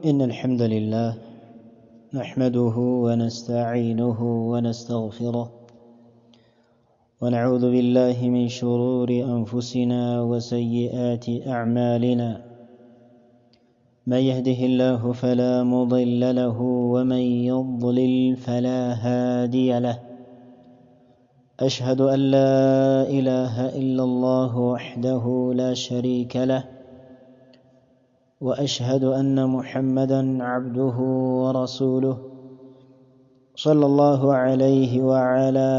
إن الحمد لله نحمده ونستعينه ونستغفره ونعوذ بالله من شرور أنفسنا وسيئات أعمالنا من يهده الله فلا مضل له ومن يضلل فلا هادي له أشهد أن لا إله إلا الله وحده لا شريك له وأشهد أن محمدًا عبده ورسوله صلى الله عليه وعلى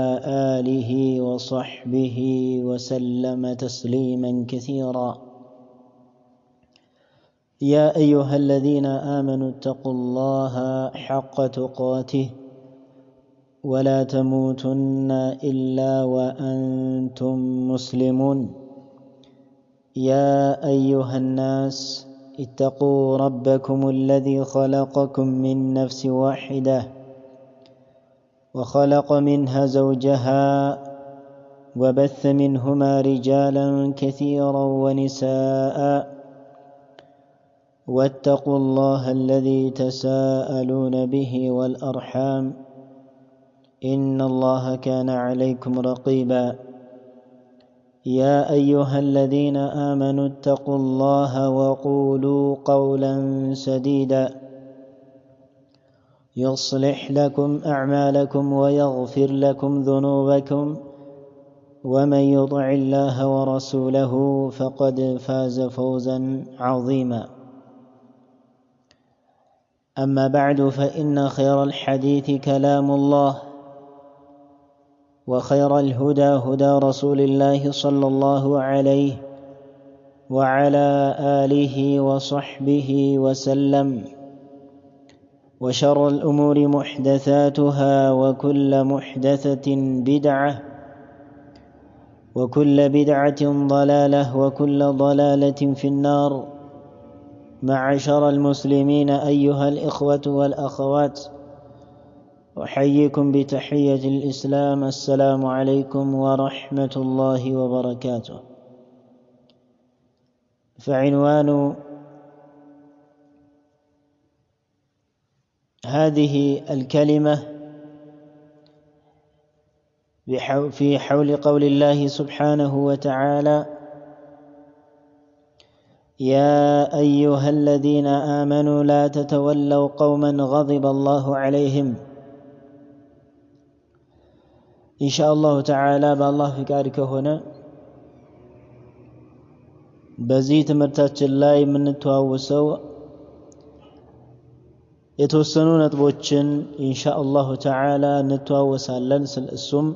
آله وصحبه وسلم تسليمًا كثيرًا يا أيها الذين آمنوا اتقوا الله حق تقاته ولا تموتن إلا وأنتم مسلمون يا أيها الناس اتقوا ربكم الذي خلقكم من نفس واحدة وخلق منها زوجها وبث منهما رجالا كثيرا ونساء واتقوا الله الذي تساءلون به والأرحام إن الله كان عليكم رقيبا يا أيها الذين آمنوا اتقوا الله وقولوا قولا سديدا يصلح لكم أعمالكم ويغفر لكم ذنوبكم ومن يطع الله ورسوله فقد فاز فوزا عظيما أما بعد فإن خير الحديث كلام الله وخير الهدى هدى رسول الله صلى الله عليه وعلى آله وصحبه وسلم وشر الأمور محدثاتها وكل محدثة بدعة وكل بدعة ضلالة وكل ضلالة في النار معشر المسلمين أيها الإخوة والأخوات أحييكم بتحية الإسلام السلام عليكم ورحمة الله وبركاته فعنوان هذه الكلمة في حول قول الله سبحانه وتعالى يا أيها الذين آمنوا لا تتولوا قوما غضب الله عليهم إن شاء الله تعالى بالله فكار كهنا بزيت مرتاج الله من التواوسو يتوسنون نطبوچن إن شاء الله تعالى نتواوسالن سلسم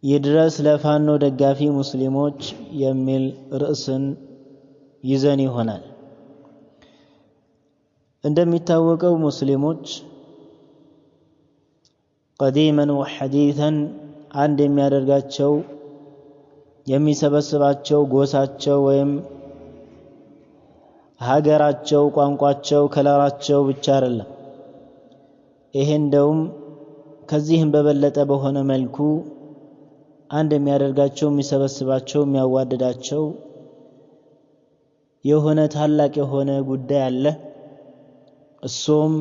يدرس لفانو دقافي مسلموች የሚል ርዕስን ይዘን ይሆናል እንደሚታወቀው ሙስሊሞች قديما وحديثا አንድ የሚያደርጋቸው የሚሰበስባቸው ጎሳቸው ወይም ሀገራቸው ቋንቋቸው ከለራቸው ብቻ አይደለም ይሄ እንደውም ከዚህም በበለጠ በሆነ መልኩ አንድ የሚያደርጋቸው የሚሰበስባቸው የሚያዋደዳቸው የሆነ ታላቅ የሆነ ጉዳይ አለ እሱም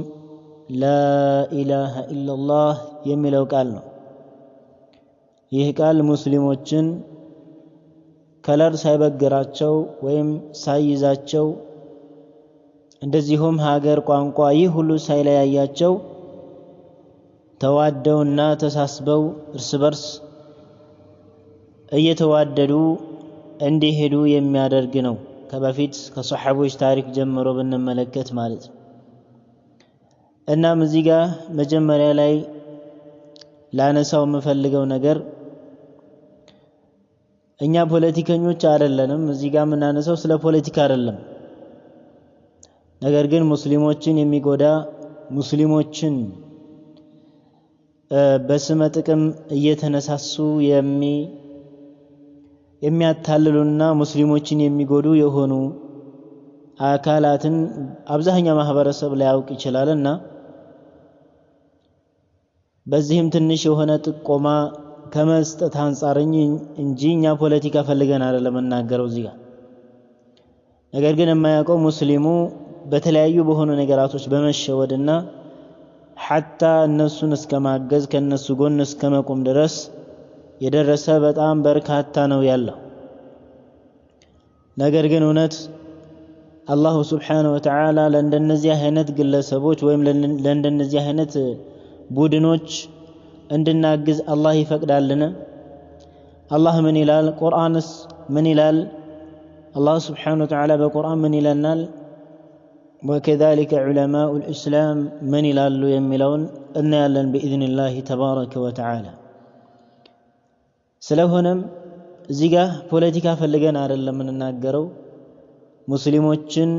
لا إله إلا الله የሚለው ቃል ነው ይህ ቃል ሙስሊሞችን ከለር ሳይበግራቸው ወይም ሳይዛቸው እንደዚሁም ሀገር ቋንቋ ይህ ሁሉ ሳይለያያቸው ተዋደውና ተሳስበው እርስ በርስ እየተዋደዱ እንዲሄዱ የሚያደርግ ነው ከበፊት ከሷሐቦች ታሪክ ጀምሮ ብንመለከት ማለት ነው እናም እዚህ ጋር መጀመሪያ ላይ ላነሳው የምፈልገው ነገር እኛ ፖለቲከኞች አይደለንም እዚህ ጋር የምናነሳው ስለ ፖለቲካ አይደለም ነገር ግን ሙስሊሞችን የሚጎዳ ሙስሊሞችን በስመ ጥቅም እየተነሳሱ የሚያታልሉና ሙስሊሞችን የሚጎዱ የሆኑ አካላትን አብዛኛው ማህበረሰብ ሊያውቅ ይችላልና በዚህም ትንሽ የሆነ ጥቆማ ከመስጠት አንፃር እንጂ እኛ ፖለቲካ ፈልገን አይደለም እናገረው እዚህ ጋር ነገር ግን የማያውቀው ሙስሊሙ በተለያዩ በሆኑ ነገራቶች በመሸወድና ሐታ እነሱን እስከማገዝ ከነሱ ጎን እስከመቆም ድረስ የደረሰ በጣም በርካታ ነው ያለው። ነገር ግን እውነት አላሁ ስብሓነሁ ወተዓላ ለእንደነዚህ አይነት ግለሰቦች ወይም ለእንደነዚህ አይነት ቡድኖች እንድናግዝ አላህ ይፈቅዳልን? አላህ ምን ይላል? ቁርአንስ ምን ይላል? አላህ ስብሓነሁ ወተዓላ በቁርአን ምን ይለናል? ወከዛሊከ ዑለማኡል ኢስላም ምን ይላሉ የሚለውን እናያለን ቢኢዝኒላህ ተባረከ ወተዓላ። ስለሆነም እዚህ ጋር ፖለቲካ ፈልገን አይደለም የምንናገረው። ሙስሊሞችን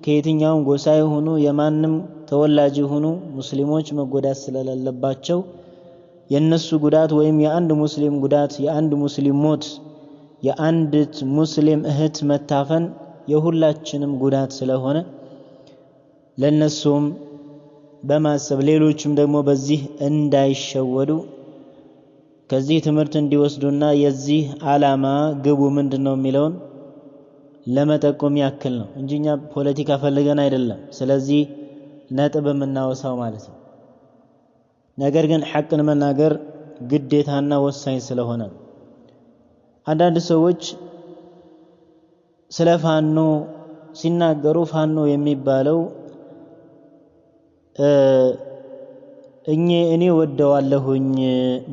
ከየትኛውም ጎሳ የሆኑ የማንም ተወላጅ የሆኑ ሙስሊሞች መጎዳት ስለሌለባቸው የነሱ ጉዳት ወይም የአንድ ሙስሊም ጉዳት፣ የአንድ ሙስሊም ሞት፣ የአንዲት ሙስሊም እህት መታፈን የሁላችንም ጉዳት ስለሆነ ለነሱም በማሰብ ሌሎችም ደግሞ በዚህ እንዳይሸወዱ ከዚህ ትምህርት እንዲወስዱና የዚህ ዓላማ ግቡ ምንድነው የሚለውን ለመጠቆም ያክል ነው እንጂ እኛ ፖለቲካ ፈልገን አይደለም ስለዚህ ነጥብ የምናወሳው ማለት ነው። ነገር ግን ሐቅን መናገር ግዴታና ወሳኝ ስለሆነ አንዳንድ ሰዎች ስለ ፋኖ ሲናገሩ ፋኖ የሚባለው እኔ ወደዋለሁኝ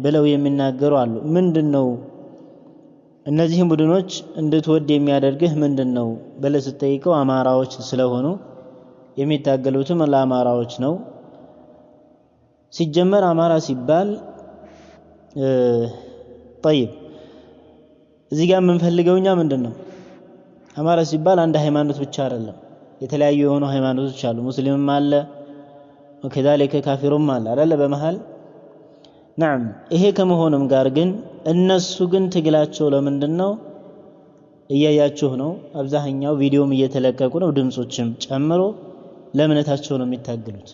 ብለው የሚናገሩ አሉ። ምንድነው እነዚህን ቡድኖች እንድትወድ የሚያደርግህ ምንድነው ብለህ ስትጠይቀው አማራዎች ስለሆኑ የሚታገሉትም ለአማራዎች ነው። ሲጀመር አማራ ሲባል طيب እዚህ ጋር የምንፈልገው እኛ ምንድነው? አማራ ሲባል አንድ ሃይማኖት ብቻ አይደለም። የተለያዩ የሆኑ ሃይማኖቶች አሉ። ሙስሊምም አለ ወከዛሊከ ካፊሩም አለ አይደለ በመሃል نعم ይሄ ከመሆኑም ጋር ግን እነሱ ግን ትግላቸው ለምንድነው? እያያችሁ ነው። አብዛኛው ቪዲዮም እየተለቀቁ ነው ድምጾችም ጨምሮ ለእምነታቸው ነው የሚታገሉት።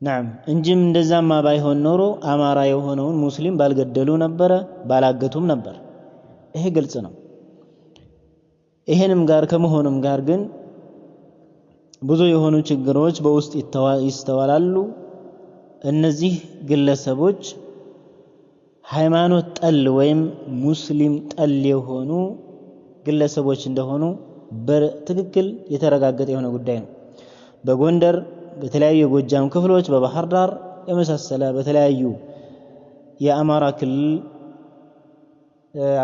نعم እንጂም እንደዛማ ባይሆን ኖሮ አማራ የሆነውን ሙስሊም ባልገደሉ ነበር ባላገቱም ነበር። ይሄ ግልጽ ነው። ይሄንም ጋር ከመሆኑም ጋር ግን ብዙ የሆኑ ችግሮች በውስጥ ይስተዋላሉ። እነዚህ ግለሰቦች ሃይማኖት ጠል ወይም ሙስሊም ጠል የሆኑ ግለሰቦች እንደሆኑ በትክክል የተረጋገጠ የሆነ ጉዳይ ነው። በጎንደር በተለያዩ የጎጃም ክፍሎች በባህር ዳር የመሳሰለ በተለያዩ የአማራ ክልል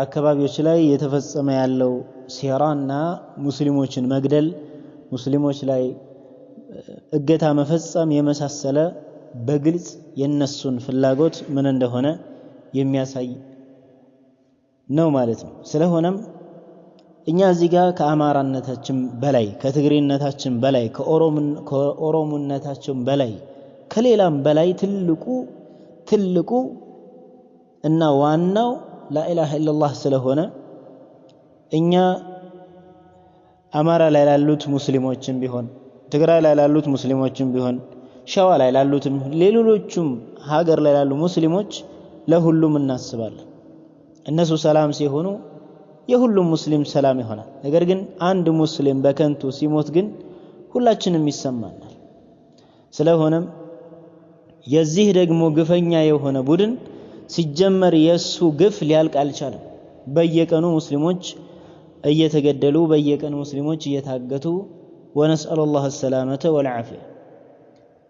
አካባቢዎች ላይ የተፈጸመ ያለው ሴራና ሙስሊሞችን መግደል ሙስሊሞች ላይ እገታ መፈጸም የመሳሰለ በግልጽ የነሱን ፍላጎት ምን እንደሆነ የሚያሳይ ነው ማለት ነው። ስለሆነም እኛ እዚህ ጋር ከአማራነታችን በላይ ከትግሬነታችን በላይ ከኦሮሞነታችን በላይ ከሌላም በላይ ትልቁ እና ዋናው ላኢላሃ ኢላላህ ስለሆነ እኛ አማራ ላይ ላሉት ሙስሊሞችን ቢሆን ትግራይ ላይ ላሉት ሙስሊሞችን ቢሆን ሸዋ ላይ ላሉትም ሌሎችም ሀገር ላይ ላሉ ሙስሊሞች ለሁሉም እናስባለን። እነሱ ሰላም ሲሆኑ የሁሉም ሙስሊም ሰላም ይሆናል። ነገር ግን አንድ ሙስሊም በከንቱ ሲሞት ግን ሁላችንም ይሰማናል። ስለሆነም የዚህ ደግሞ ግፈኛ የሆነ ቡድን ሲጀመር የሱ ግፍ ሊያልቅ አልቻለም። በየቀኑ ሙስሊሞች እየተገደሉ በየቀኑ ሙስሊሞች እየታገቱ ወነስአሉላህ ሰላመተ ወልዓፊያ።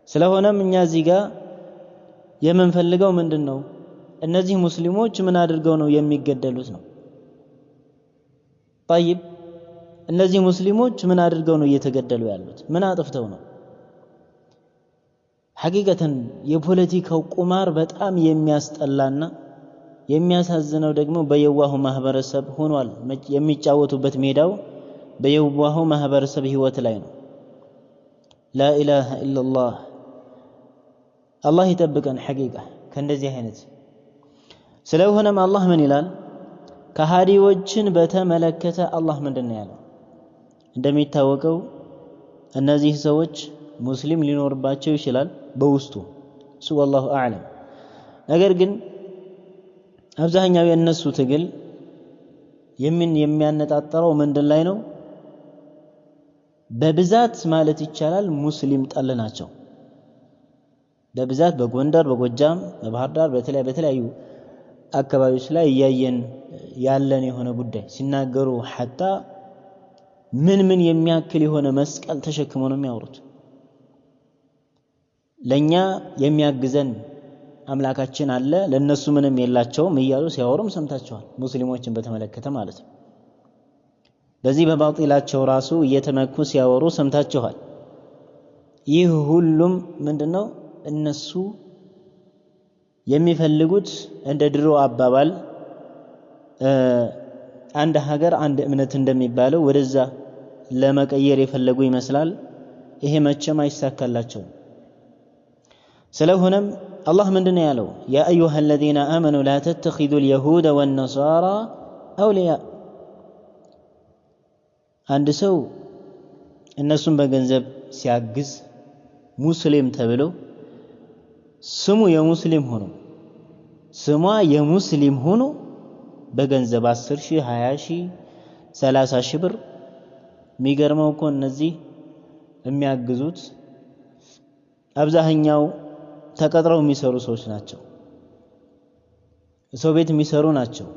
ስለሆነም እኛ እዚህ ጋር የምንፈልገው ምንድነው? እነዚህ ሙስሊሞች ምን አድርገው ነው የሚገደሉት ነው? طيب እነዚህ ሙስሊሞች ምን አድርገው ነው እየተገደሉ ያሉት? ምን አጥፍተው ነው? ሐቂቀተን የፖለቲካው ቁማር በጣም የሚያስጠላና የሚያሳዝነው ደግሞ በየዋሁ ማህበረሰብ ሆኗል። የሚጫወቱበት ሜዳው በየዋሁ ማህበረሰብ ህይወት ላይ ነው። ላኢላሃ ኢላላህ አላህ ይጠብቀን ሐቂቃ ከእንደዚህ አይነት። ስለሆነም አላህ ምን ይላል? ከሃዲዎችን በተመለከተ አላህ ምንድነው ያለው? እንደሚታወቀው እነዚህ ሰዎች ሙስሊም ሊኖርባቸው ይችላል በውስጡ እሱ والله اعلم። ነገር ግን አብዛኛው የነሱ ትግል የሚያነጣጠረው ምንድን ላይ ነው? በብዛት ማለት ይቻላል ሙስሊም ጠል ናቸው። በብዛት በጎንደር፣ በጎጃም፣ በባህር ዳር በተለያዩ አካባቢዎች ላይ እያየን ያለን የሆነ ጉዳይ ሲናገሩ ሐታ ምን የሚያክል የሆነ መስቀል ተሸክመው ነው የሚያወሩት። ለኛ የሚያግዘን አምላካችን አለ ለነሱ ምንም የላቸውም እያሉ ሲያወሩም ሰምታችኋል። ሙስሊሞችን በተመለከተ ማለት ነው። በዚህ በባጢላቸው ራሱ እየተመኩ ሲያወሩ ሰምታችኋል። ይህ ሁሉም ምንድነው? እነሱ የሚፈልጉት እንደ ድሮ አባባል አንድ ሀገር አንድ እምነት እንደሚባለው ወደዛ ለመቀየር የፈለጉ ይመስላል። ይሄ መቼም አይሳካላቸውም። ስለሆነም አላህ ምንድነው ያለው? ያ አዩሃ الذين آمنوا لا تتخذوا اليهود والنصارى أولياء። አንድ ሰው እነሱን በገንዘብ ሲያግዝ ሙስሊም ተብሎ ስሙ የሙስሊም ሆኖ በገንዘብ 10,000 20,000 30,000 ብር የሚገርመው እኮ እነዚህ የሚያግዙት አብዛኛው ተቀጥረው የሚሰሩ ሰዎች ናቸው። ሰው ቤት የሚሰሩ ናቸው።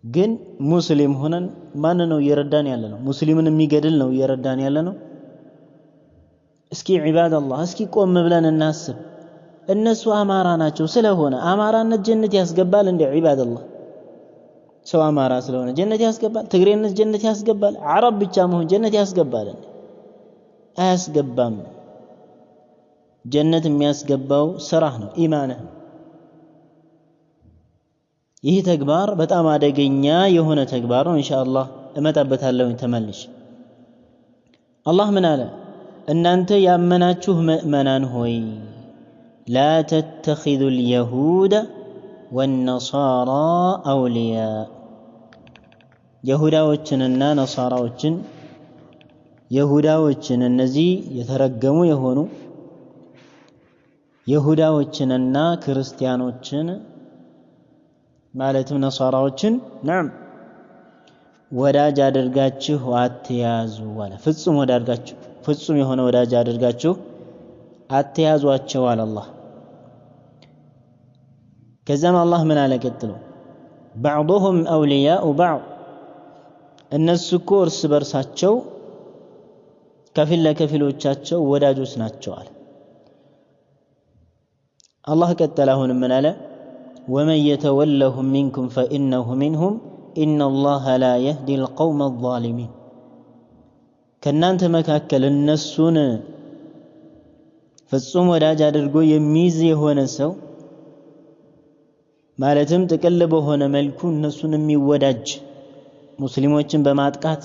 ግን ሙስሊም ሆነን ማን ነው እየረዳን ያለ ነው? ሙስሊምን የሚገድል ነው እየረዳን ያለ ነው? እስኪ ዒባደላህ እስኪ ቆም ብለን እናስብ። እነሱ አማራ ናቸው ስለሆነ አማራነት ጀነት ያስገባል እንደ ዒባደላህ? ሰው አማራ ስለሆነ ጀነት ያስገባል? ትግሬነት ጀነት ያስገባል? አረብ ብቻ መሆን ጀነት ያስገባል? አያስገባም። ጀነት የሚያስገባው ስራህ ነው፣ ኢማንህ ነው። ይህ ተግባር በጣም አደገኛ የሆነ ተግባር ነው። ኢንሻአላህ እመጣበታለሁ ተመልሼ። አላህ ምን አለ? እናንተ ያመናችሁ ምእመናን ሆይ ላ ተተኺዙ اليهود والنصارى أولياء የሁዳዎችንና ነሳራዎችን የሁዳዎችን እነዚህ የተረገሙ የሆኑ የሁዳዎችንና ክርስቲያኖችን ማለትም ነሳራዎችን ናም ወዳጅ አድርጋችሁ አትያዙ አለ። ፍጹም የሆነ ወዳጅ አድርጋችሁ አትያዟቸው አለ አላህ። ከዛም አላህ ምን አለ ቀጥሎ? بعضهم أولياء بعض እነሱ እኮ እርስ በርሳቸው ከፊል ለከፊሎቻቸው ወዳጆች ናቸው አለ አላህ። ቀጠለ አሁን ምን አለ? ومن يتولهم منكم فإنه منهم إن الله لا يهدي القوم الظالمين ከናንተ መካከል እነሱን ፍጹም ወዳጅ አድርጎ የሚይዝ የሆነ ሰው ማለትም ጥቅል በሆነ መልኩ እነሱን የሚወዳጅ ሙስሊሞችን በማጥቃት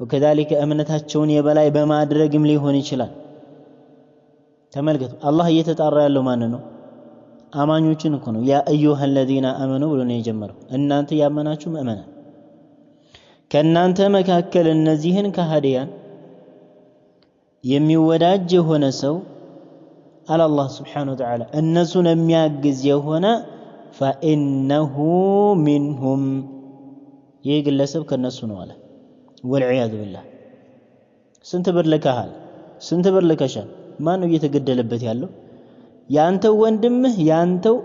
ወከذلك እምነታቸውን የበላይ በማድረግም ሊሆን ይችላል። ተመልከቱ አላህ እየተጣራ ያለው ማን ነው? አማኞችን እኮ ነው። ያ አዩሃ الذين آمنوا ብሎ ነው የጀመረው። እናንተ ያመናችሁ ምእመናን ከናንተ መካከል እነዚህን ከሃዲያን የሚወዳጅ የሆነ ሰው አለ አላህ Subhanahu Wa Ta'ala እነሱን የሚያግዝ የሆነ فإنه منهم ይህ ግለሰብ ከነሱ ነው አለ። ወልዒያዙ ቢላህ። ስንት ብር ልከሃል? ስንት ብር ልከሻል? ማን ነው እየተገደለበት ያለው? ያንተው ወንድምህ፣ ያንተው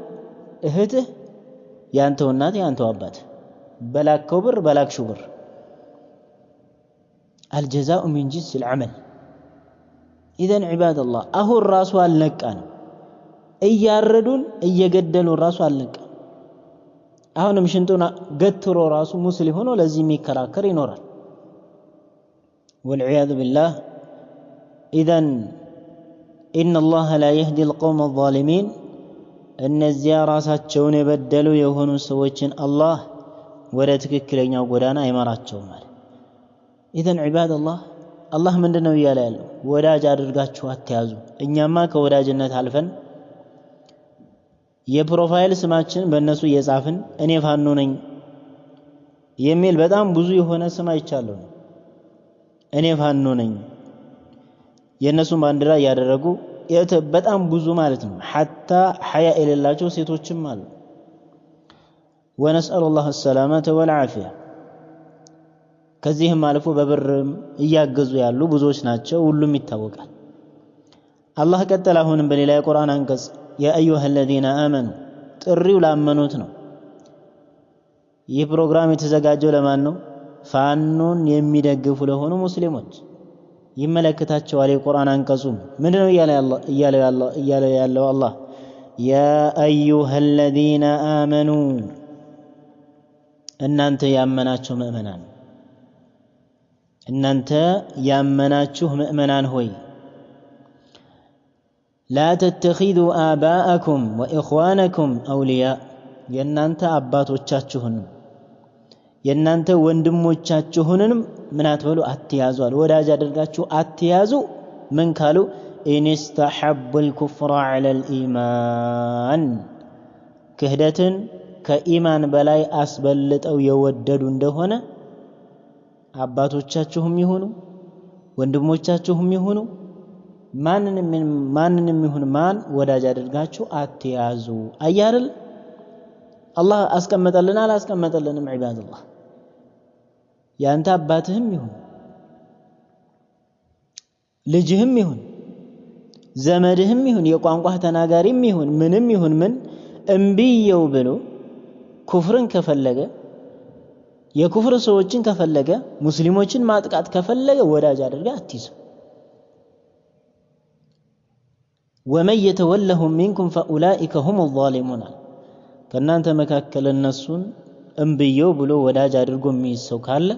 እህትህ፣ ያንተው እናት፣ ያንተው አባት በላከው ብር በላክሽው ብር። አልጀዛኡ ሚን ጂንስ العمل። ኢዘን ዒባደላህ አሁን ራሱ አልነቃንም። እያረዱን እየገደሉን ራሱ አልነቃንም። አሁንም ሽንጡን ገትሮ ራሱ ሙስሊም ሆኖ ለዚህ የሚከራከር ይኖራል። ወልዒያዙ ቢላህ። ኢዘን ኢነ አላህ ላ የህዲ القوم الظالمين እነዚያ ራሳቸውን የበደሉ የሆኑ ሰዎችን አላህ ወደ ትክክለኛው ጎዳና አይመራቸውም ማለት። ኢዘን ዒባደላህ አላህ ምንድነው እያለ ያለው? ወዳጅ አድርጋችሁ አትያዙ። እኛማ ከወዳጅነት አልፈን የፕሮፋይል ስማችን በእነሱ እየጻፍን እኔ ፋኖ ነኝ የሚል በጣም ብዙ የሆነ ስም አይቻለሁ። እኔ ፋኖ ነኝ የእነሱን ባንዲራ እያደረጉ በጣም ብዙ ማለት ነው። ሐታ ሐያ የሌላቸው ሴቶችም አሉ። ወነስአሉ ላህ ሰላመተ ወልዓፊያ። ከዚህም አልፎ በብርም እያገዙ ያሉ ብዙዎች ናቸው። ሁሉም ይታወቃል። አላህ ቀጠለ አሁንም በሌላ የቁርአን አንቀጽ ያ አዩሃ الذين آمنوا ጥሪው ላመኑት ነው። ይህ ፕሮግራም የተዘጋጀው ለማን ነው? ፋኖን የሚደግፉ ለሆኑ ሙስሊሞች ይመለከታቸዋል። የቁርአን አንቀጹ ምንድነው እያለ ያለው አላህ ያ አዩሃ الذين آمنوا እናንተ ያመናችሁ ምእመናን እናንተ ያመናችሁ ምእመናን ሆይ لا تتخذوا آباءكم وإخوانكم أولياء የናንተ አባቶቻችሁን የናንተ ወንድሞቻችሁንም ምን አትበሉ አትያዙ ወዳጅ አድርጋችሁ አትያዙ ምን ካሉ إن استحبوا الكفر على الإيمان ክህደትን ከኢማን በላይ አስበልጠው የወደዱ እንደሆነ አባቶቻችሁም ይሁኑ ወንድሞቻችሁም ይሁኑ ማንንም ይሁን ማን ወዳጅ አድርጋችሁ አትያዙ አያርል አላህ አስቀመጠልና አላስቀመጠልንም ዒባደላህ ያንተ አባትህም ይሁን ልጅህም ይሁን ዘመድህም ይሁን የቋንቋህ ተናጋሪም ይሁን ምንም ይሁን ምን እምቢየው ብሎ ኩፍርን ከፈለገ የኩፍር ሰዎችን ከፈለገ ሙስሊሞችን ማጥቃት ከፈለገ ወዳጅ አድርጋ አትይዙ ومن يتولهم منكم فاولئك هم الظالمون ከናንተ መካከል እነሱን እምቢየው ብሎ ወዳጅ አድርጎ የሚይዘው ካለ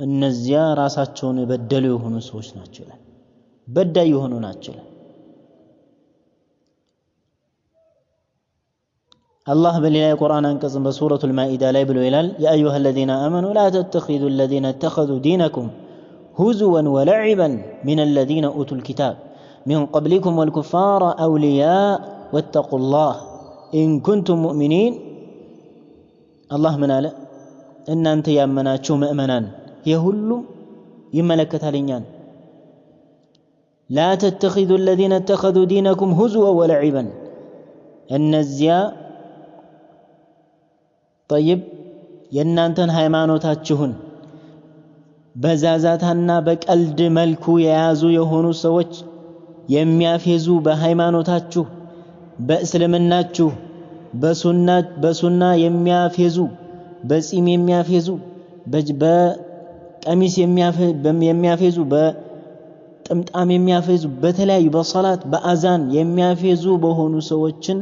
እነዚያ ራሳቸውን የበደሉ የሆኑ ሰዎች ናቸው ይላል በዳይ የሆኑ ናቸው ይላል الله بليلا القرآن انقسم بسورة المائدة لا يبلو إلال يا أيها الذين آمنوا لا تتخذوا الذين اتخذوا دينكم هزوا ولعبا من الذين أوتوا الكتاب من قبلكم والكفار أولياء واتقوا الله إن كنتم مؤمنين الله من آله إن أنت يامنا شو مؤمنان يهلوا يملكت هلينيان لا تتخذوا الذين اتخذوا دينكم هزوا ولعبا النزياء طيب የናንተን ሃይማኖታችሁን በዛዛታና በቀልድ መልኩ የያዙ የሆኑ ሰዎች የሚያፌዙ በሃይማኖታችሁ በእስልምናችሁ በሱና የሚያፌዙ በጺም የሚያፌዙ በቀሚስ የሚያፌዙ በጥምጣም የሚያፌዙ በተለያዩ በሶላት በአዛን የሚያፌዙ በሆኑ ሰዎችን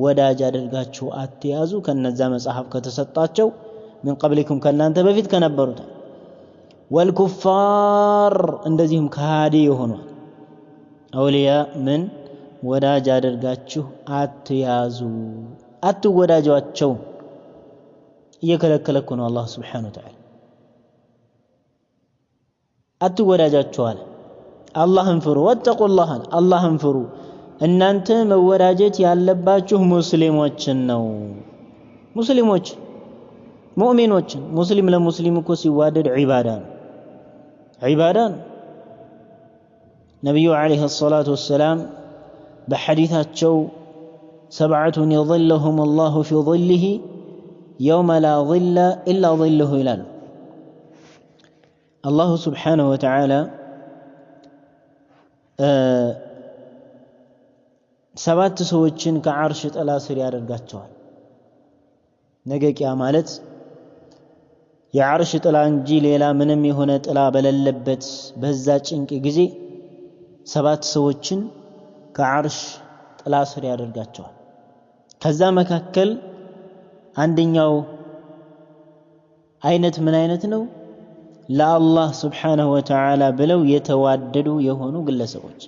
ወዳጅ አድርጋችሁ አትያዙ ከነዛ መጽሐፍ ከተሰጣቸው من قبلكم ከናንተ በፊት ከነበሩት والكفار እንደዚህም ካዲ የሆኑ አውሊያ ምን ወዳጅ አድርጋችሁ አትያዙ አትወዳጇቸው እየከለከለኩ ነው አላህ Subhanahu Wa Ta'ala አትወዳጃቸው አለ አላህን ፍሩ ወተቁላህ አላህን ፍሩ እናንተ መወዳጀት ያለባችሁ ሙስሊሞችን ነው ሙስሊሞች ሙእሚኖች ሙስሊም ለሙስሊም እኮ ሲዋደድ ዒባዳ ነው ነብዩ አለይሂ ሰላቱ ወሰላም በሐዲታቸው ሰብዓቱን يظلهم الله في ظله يوم لا ظل إلا ظله ይላሉ አላሁ Subhanahu Wa Ta'ala ሰባት ሰዎችን ከዓርሽ ጥላ ስር ያደርጋቸዋል ነገ ቂያ ማለት የዓርሽ ጥላ እንጂ ሌላ ምንም የሆነ ጥላ በሌለበት በዛ ጭንቅ ጊዜ ሰባት ሰዎችን ከዓርሽ ጥላ ስር ያደርጋቸዋል ከዛ መካከል አንደኛው አይነት ምን አይነት ነው ለአላህ Subhanahu Wa Ta'ala ብለው የተዋደዱ የሆኑ ግለሰቦች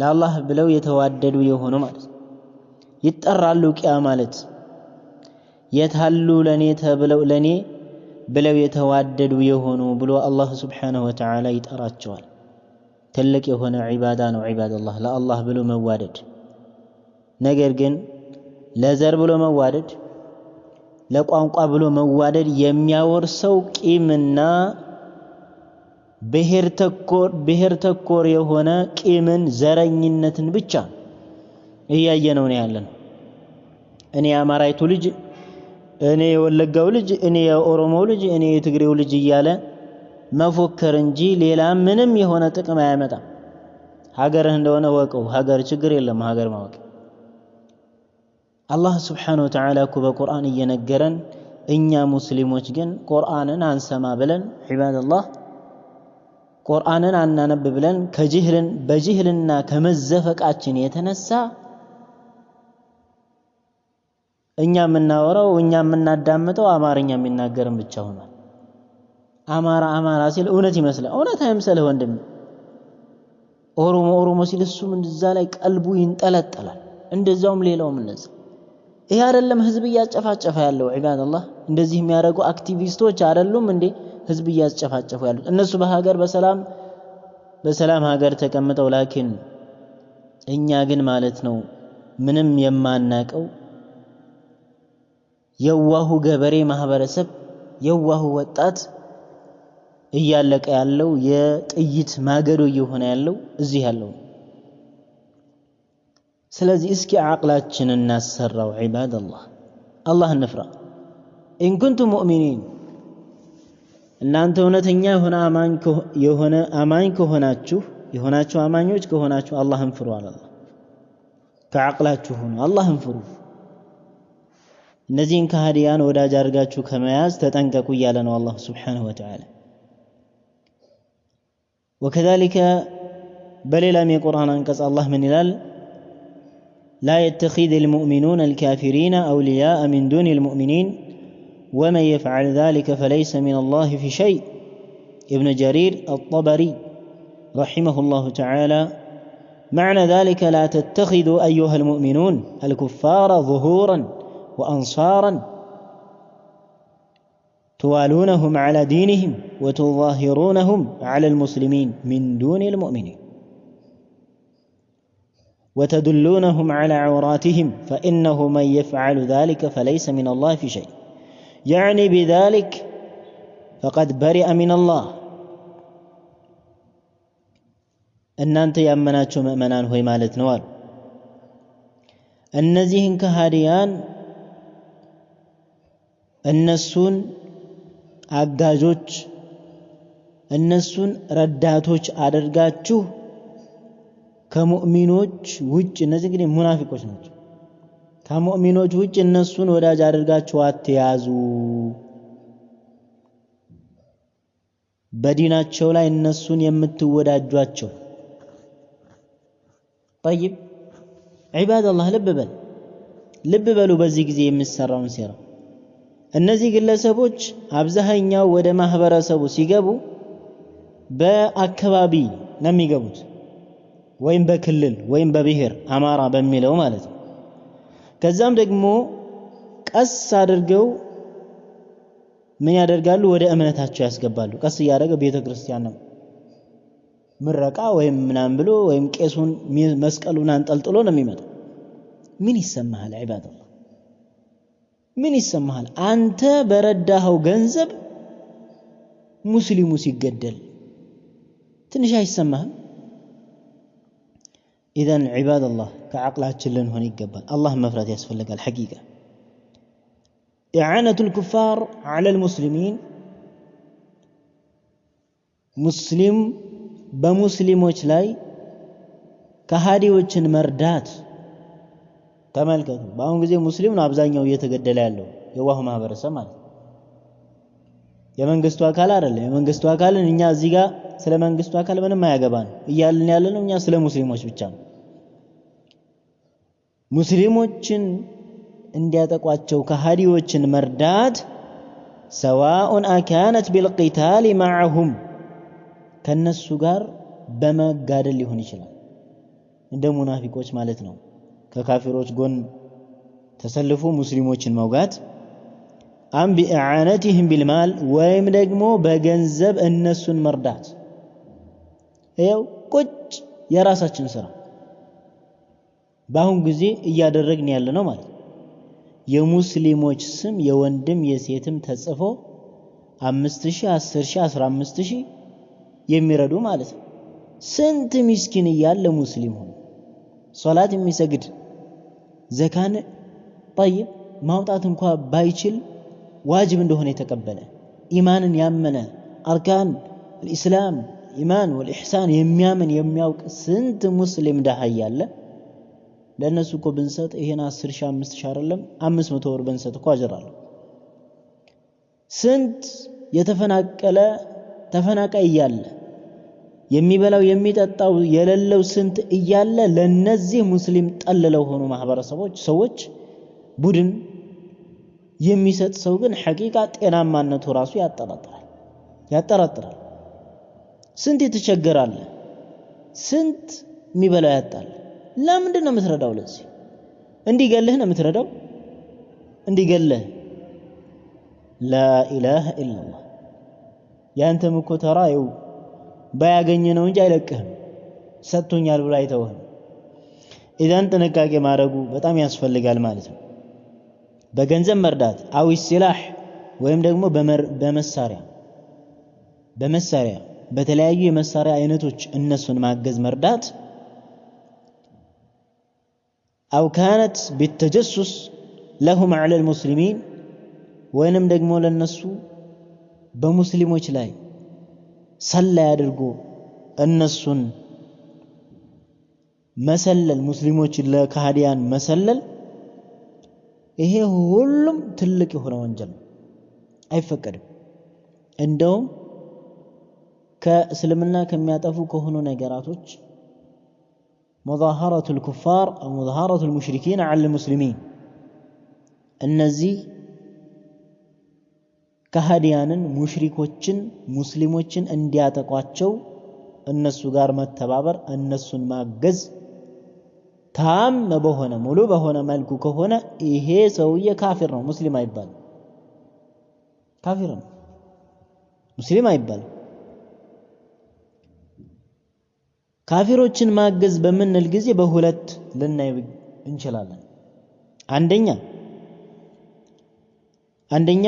ለአላህ ብለው የተዋደዱ የሆኑ ማለት ይጠራሉ ቂያ ማለት የታሉ ለኔ ተብለው ለኔ ብለው የተዋደዱ የሆኑ ብሎ አላህ Subhanahu Wa Ta'ala ይጠራቸዋል ትልቅ የሆነ ዒባዳ ነው ዒባደላህ ለአላህ ብሎ መዋደድ ነገር ግን ለዘር ብሎ መዋደድ ለቋንቋ ብሎ መዋደድ የሚያወርሰው ቂምና ብሔር ተኮር የሆነ ቂምን ዘረኝነትን ብቻ እያየነው ነው ያለን እኔ አማራይቱ ልጅ እኔ የወለጋው ልጅ እኔ የኦሮሞው ልጅ እኔ የትግሬው ልጅ እያለ መፎከር እንጂ ሌላ ምንም የሆነ ጥቅም አያመጣም። ሀገርህ እንደሆነ ወቀው። ሀገር ችግር የለም ሀገር ማወቅ። አላህ ስብሓነሁ ወተዓላ እኮ በቁርአን እየነገረን እኛ ሙስሊሞች ግን ቁርአንን አንሰማ ብለን ዒባደላህ ቁርአንን አናነብ ብለን በጅህልና ከመዘፈቃችን የተነሳ እኛ የምናወራው እኛ የምናዳምጠው አማርኛ የሚናገርን ብቻ ሆኗል። አማራ ሲል እውነት ይመስላል። እውነት አይምሰልህ ወንድም። ኦሮሞ ሲል እሱም እንደዛ ላይ ቀልቡ ይንጠለጠላል። እንደዛውም ሌላውም እንደዛ። ይሄ አይደለም ህዝብ እያጨፋጨፈ ያለው ዒባደላህ። እንደዚህ የሚያደርጉ አክቲቪስቶች አይደሉም እንዴ ህዝብ እያጨፋጨፉ ያሉት? እነሱ በሰላም ሀገር ተቀምጠው፣ ላኪን እኛ ግን ማለት ነው ምንም የማናቀው የዋሁ ገበሬ ማህበረሰብ የዋሁ ወጣት እያለቀ ያለው የጥይት ማገዶ እየሆነ ያለው እዚህ ያለው። ስለዚህ እስኪ አቅላችንን እናሰራው ዒባደላህ። አላህ እንፍራ። ኢን ኩንቱም ሙእሚኒን እናንተ እውነተኛ የሆነ አማኝ ከሆናችሁ አማኞች ከሆናችሁ አላህን ፍሩ አለ አላህ። ከአቅላችሁ ሁኑ፣ አላህን ፍሩ። እነዚህን ከሃዲያን ወዳጅ አድርጋችሁ ከመያዝ ተጠንቀቁ እያለ ነው አላህ ሱብሓነሁ ወተዓላ። ወከዛሊከ በሌላም የቁርአን አንቀጽ አላህ ምን ይላል? ላ የተኺዘ ልሙእሚኑነ አልካፊሪነ አውልያአ ሚን ዱኒ ልሙእሚኒን ወመን የፍዐል ዛሊከ ፈለይሰ ሚነላሂ ፊ ሸይእ። ኢብኑ ጀሪር አጠበሪ ረሒመሁላሁ ተዓላ معنى ذلك لا تتخذوا أيها المؤمنون الكفار ظهورا وأنصارا توالونهم على دينهم وتظاهرونهم على المسلمين من دون المؤمنين وتدلونهم على عوراتهم فإنه من يفعل ذلك فليس من الله في شيء، يعني بذلك فقد برئ من الله. እናንተ ያመናችሁ ምእመናን ሆይ ማለት ነው አሉ እነዚህን ከሃዲያን እነሱን አጋዦች እነሱን ረዳቶች አድርጋችሁ ከሙእሚኖች ውጭ፣ እነዚህ እንግዲህ ሙናፊቆች ናቸው፣ ከሙእሚኖች ውጭ እነሱን ወዳጅ አድርጋችሁ አትያዙ። በዲናቸው ላይ እነሱን የምትወዳጇቸው። ጠይብ ዒባደላህ ልብ በሉ በዚህ ጊዜ የሚሰራውን ሴራ። እነዚህ ግለሰቦች አብዛኛው ወደ ማህበረሰቡ ሲገቡ በአካባቢ ነው የሚገቡት፣ ወይም በክልል ወይም በብሔር አማራ በሚለው ማለት ነው። ከዛም ደግሞ ቀስ አድርገው ምን ያደርጋሉ? ወደ እምነታቸው ያስገባሉ። ቀስ እያደረገ ቤተ ክርስቲያን ነው ምረቃ ወይም ምናምን ብሎ ወይም ቄሱን መስቀሉን አንጠልጥሎ ነው የሚመጣው። ምን ይሰማሃል ዒባደላህ? ምን ይሰማሃል? አንተ በረዳኸው ገንዘብ ሙስሊሙ ሲገደል ትንሽ አይሰማህም? ኢዘን ዒባደላህ ከዓቅላችን ልንሆን ይገባል። አላህን መፍራት ያስፈልጋል። ሐቂቃ ኢዓነቱል ኩፋር ዐለል ሙስሊሚን፣ ሙስሊም በሙስሊሞች ላይ ከሃዲዎችን መርዳት። ተመልከቱ፣ በአሁን ጊዜ ሙስሊም ነው አብዛኛው እየተገደለ ያለው፣ የዋሁ ማህበረሰብ ማለት ነው። የመንግስቱ አካል አይደለም። የመንግስቱ አካልን እኛ እዚህ ጋር ስለ መንግስቱ አካል ምንም አያገባን እያልን ያለነው እኛ ስለ ሙስሊሞች ብቻ ነው። ሙስሊሞችን እንዲያጠቋቸው ከሃዲዎችን መርዳት ሰዋኡን አካነት ቢልቂታል ማዕሁም፣ ከነሱ ጋር በመጋደል ሊሆን ይችላል፣ እንደ ሙናፊቆች ማለት ነው። ከካፊሮች ጎን ተሰልፎ ሙስሊሞችን መውጋት፣ አም ቢኢዓነቲህም ቢልማል፣ ወይም ደግሞ በገንዘብ እነሱን መርዳት። ይኸው ቁጭ የራሳችን ስራ በአሁን ጊዜ እያደረግን ያለ ነው ማለት ነው። የሙስሊሞች ስም የወንድም የሴትም ተጽፎ 5000 10000 15000 የሚረዱ ማለት ነው። ስንት ምስኪን እያለ ሙስሊም ሆነ ሶላት የሚሰግድ ዘካን ጠይብ ማውጣት እንኳን ባይችል ዋጅብ እንደሆነ የተቀበለ ኢማንን ያመነ አርካን الاسلام ኢማን والإحسان የሚያምን የሚያውቅ ስንት ሙስሊም ደሃ ያለ ለነሱ እኮ ብንሰጥ ይሄን 10,000 5,000 አይደለም 500 ብር ብንሰጥ እኮ አጀራለ ስንት የተፈናቀለ ተፈናቃይ ያለ የሚበላው የሚጠጣው የሌለው ስንት እያለ ለነዚህ ሙስሊም ጠልለው ሆኖ ማህበረሰቦች ሰዎች ቡድን የሚሰጥ ሰው ግን ሐቂቃ ጤናማነቱ ራሱ ያጠራጥራል ስንት ይተቸገራል ስንት የሚበላው ያጣል ለምንድን ነው የምትረዳው ለዚህ እንዲገልህ ነው የምትረዳው እንዲገልህ ላ ኢላሃ ኢላላህ ያንተም እኮ ተራዩ ባያገኘ ነው እንጂ አይለቅህም ሰጥቶኛል ብሎ አይተውህም ኢዳን ጥንቃቄ ማድረጉ በጣም ያስፈልጋል ማለት ነው በገንዘብ መርዳት አው ሲላህ ወይም ደግሞ በመሳሪያ በተለያዩ የመሳሪያ አይነቶች እነሱን ማገዝ መርዳት أو كانت بالتجسس لهم على المسلمين وينم ደግሞ ለነሱ በሙስሊሞች ላይ ሰላ ያድርጉ እነሱን መሰለል ሙስሊሞች ለካህዲያን መሰለል ይሄ ሁሉም ትልቅ የሆነ ወንጀል አይፈቀድም እንደውም ከእስልምና ከሚያጠፉ ከሆኑ ነገራቶች مظاهرة الكفار أو مظاهرة المشركين على المسلمين النزي كهديانا مشركوچن مسلموچن اندياتقواچو النسو غار متبابر النسو ماغز تام بهونه ሙሉ በሆነ መልኩ ከሆነ ይሄ ሰውዬ ካፊር ነው ሙስሊም አይባል ካፊር ነው ሙስሊም አይባል ካፊሮችን ማገዝ በመንል ጊዜ በሁለት ልናይ እንችላለን አንደኛ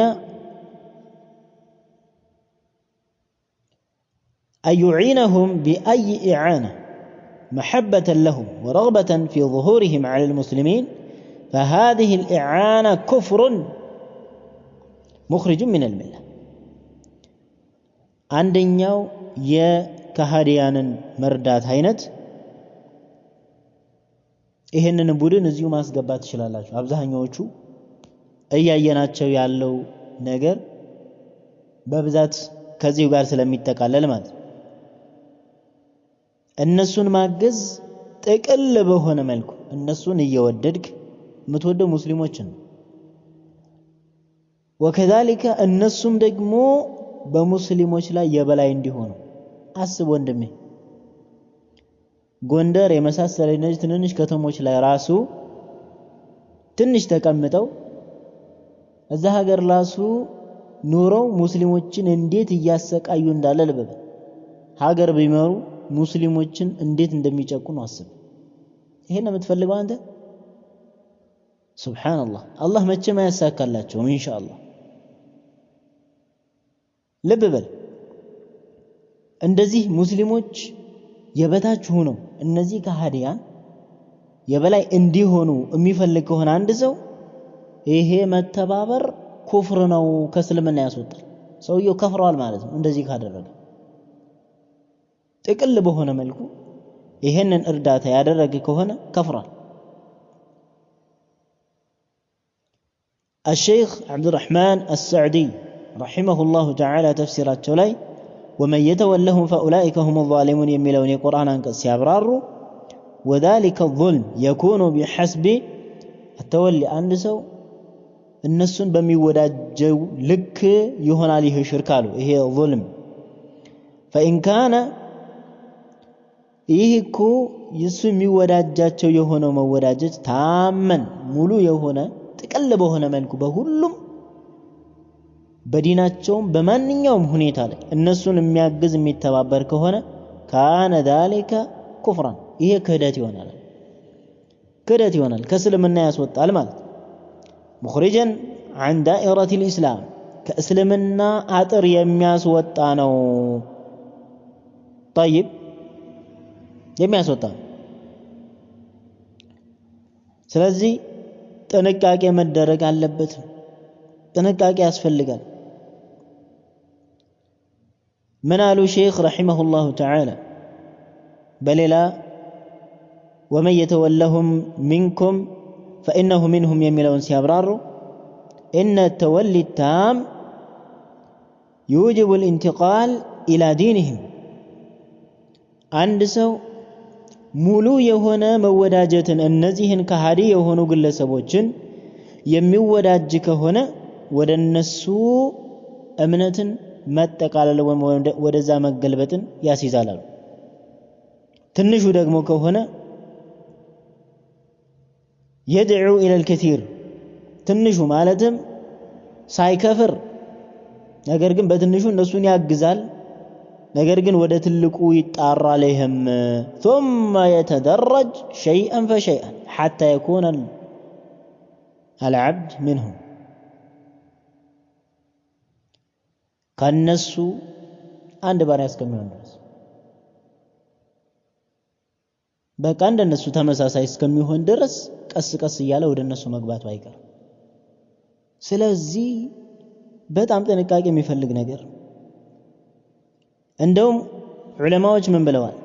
أيعينهم بأي إعانة محبة لهم ورغبة في ظهورهم على المسلمين فهذه الإعانة كفر مخرج من الملة عندنا يا كهاديانن መርዳት አይነት ይሄንን ቡድን እዚሁ ማስገባት ይችላልላችሁ አብዛኛዎቹ እያየናቸው ያለው ነገር በብዛት ከዚሁ ጋር ስለሚጠቃለል ማለት እነሱን ማገዝ ጥቅል በሆነ መልኩ እነሱን እየወደድክ የምትወደው ሙስሊሞችን وكذلك እነሱም ደግሞ በሙስሊሞች ላይ የበላይ እንዲሆኑ አስብ ወንድሜ ጎንደር የመሳሰለ እነዚህ ትንንሽ ከተሞች ላይ ራሱ ትንሽ ተቀምጠው እዛ ሀገር ራሱ ኑረው ሙስሊሞችን እንዴት እያሰቃዩ እንዳለ ልበል ሀገር ቢመሩ ሙስሊሞችን እንዴት እንደሚጨቁኑ አስብ ይሄን ነው የምትፈልገው አንተ ሱብሃንአላህ አላህ መቼም ያሳካላቸው ኢንሻአላህ ልብ በል እንደዚህ ሙስሊሞች የበታች ሆነው እነዚህ ከሃዲያን የበላይ እንዲሆኑ የሚፈልግ ከሆነ አንድ ሰው ይሄ መተባበር ኩፍር ነው ከእስልምና ያስወጣል ሰውየው ከፍሯል ማለት ነው እንደዚህ ካደረገ ጥቅል በሆነ መልኩ ይሄንን እርዳታ ያደረገ ከሆነ ከፍሯል الشيخ عبد الرحمن السعدي رحمه الله تعالى تفسيراته ላይ ومن يتولهم فأولئك هم الظالمون يميلون القرآن أنكس يابراروا وذلك الظلم يكون بحسب التولي أندسو النسون بميوداجو لك يهون عليه شركالو هي ظلم فإن كان يهكو يسو ميوداجاتو يهونو موداجات تامن مولو يهونا تقلبو هنا منكو بهلم በዲናቸውም በማንኛውም ሁኔታ ላይ እነሱን የሚያግዝ የሚተባበር ከሆነ ካነ ذلك ኩፍራን ይሄ ክህደት ይሆናል ከእስልምና ያስወጣል ማለት ሙኽሪጀን عن دائرة الإسلام ከእስልምና አጥር የሚያስወጣ ነው طيب የሚያስወጣ ስለዚህ ጥንቃቄ መደረግ አለበት ጥንቃቄ ያስፈልጋል من قالوا شيخ رحمه الله تعالى بللا ومن يتولهم منكم فإنه منهم يميلون سيابرارو إن التولي التام يوجب الانتقال إلى دينهم عند سو ሙሉ የሆነ መወዳጀትን እነዚህን ከሃዲ የሆኑ ግለሰቦችን የሚወዳጅ ከሆነ ወደ እነሱ እምነትን መጠቃለል ወደዛ መገልበጥን ያስይዛል ትንሹ ደግሞ ከሆነ يدعو إلى الكثير ትንሹ ማለትም ሳይከፍር ነገር ግን በትንሹ እነሱን ያግዛል ነገር ግን ወደ ትልቁ ይጣራል ይሄም ثم يتدرج شيئا فشيئا حتى يكون العبد منهم ከነሱ አንድ ባሪያ እስከሚሆን ድረስ በቃ እንደነሱ ተመሳሳይ እስከሚሆን ድረስ ቀስ ቀስ እያለ ወደ እነሱ መግባቱ አይቀርም ስለዚህ በጣም ጥንቃቄ የሚፈልግ ነገር እንደውም ዑለማዎች ምን ብለዋል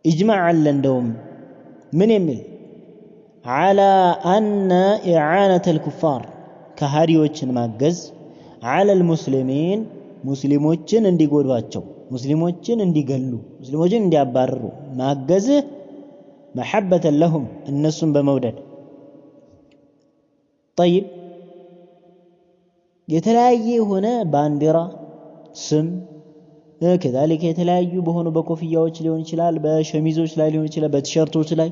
ኢጅማዕ አለ እንደውም ምን የሚል على أن إعانة الكفار كهاريوچن ማገዝ على المسلمين ሙስሊሞችን እንዲጎዷቸው ሙስሊሞችን እንዲገሉ ሙስሊሞችን እንዲያባርሩ ማገዝ محبة لهم እነሱን በመውደድ طيب የተለያየ ሆነ ባንዲራ ስም ከذلك የተለያዩ በሆኑ በኮፍያዎች ሊሆን ይችላል በሸሚዞች ላይ ሊሆን ይችላል በቲሸርቶች ላይ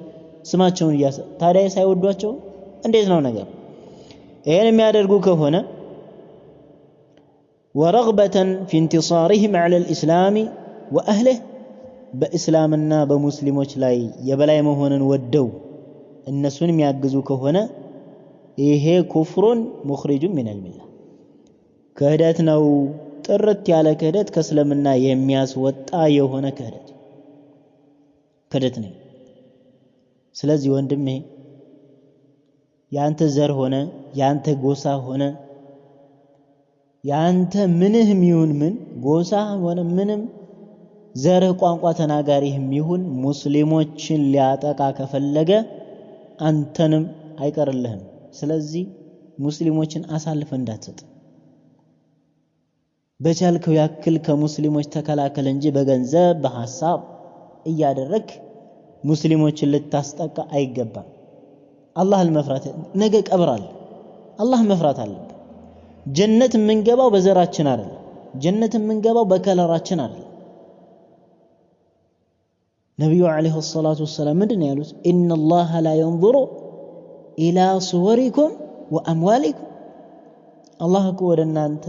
ስማቸውን ታዲያ ሳይወዷቸው እንዴት ነው ነገር ይሄን የሚያደርጉ ከሆነ ورغبة في انتصارهم على الإسلام وأهله በእስላምና በሙስሊሞች ላይ የበላይ መሆንን ወደው እነሱን የሚያግዙ ከሆነ ይሄ ኩፍሩን ሙኽሪጁ من الملة ክህደት ነው ጥርት ያለ ክህደት ከእስልምና የሚያስወጣ የሆነ ክህደት ነው ስለዚህ ወንድሜ ያንተ ዘር ሆነ ያንተ ጎሳ ሆነ ያንተ ምንህም ይሁን ምን ጎሳ ሆነ ምንም ዘርህ ቋንቋ ተናጋሪህም ይሁን ሙስሊሞችን ሊያጠቃ ከፈለገ አንተንም አይቀርልህም ስለዚህ ሙስሊሞችን አሳልፈ እንዳትሰጥ በቻልከው ያክል ከሙስሊሞች ተከላከል እንጂ በገንዘብ በሐሳብ እያደረክ ሙስሊሞችን ልታስጠቃ አይገባም አላህን መፍራት ነገ ቀብራል አላህ መፍራት አለ ጀነት የምንገባው በዘራችን አይደለም ጀነት የምንገባው በከለራችን አይደለም ነብዩ አለይሂ ሰላቱ ወሰለም ምንድነው ያሉት ኢነላህ ላ ينظر الى صوركم واموالكم አላህ እኮ ወደ እናንተ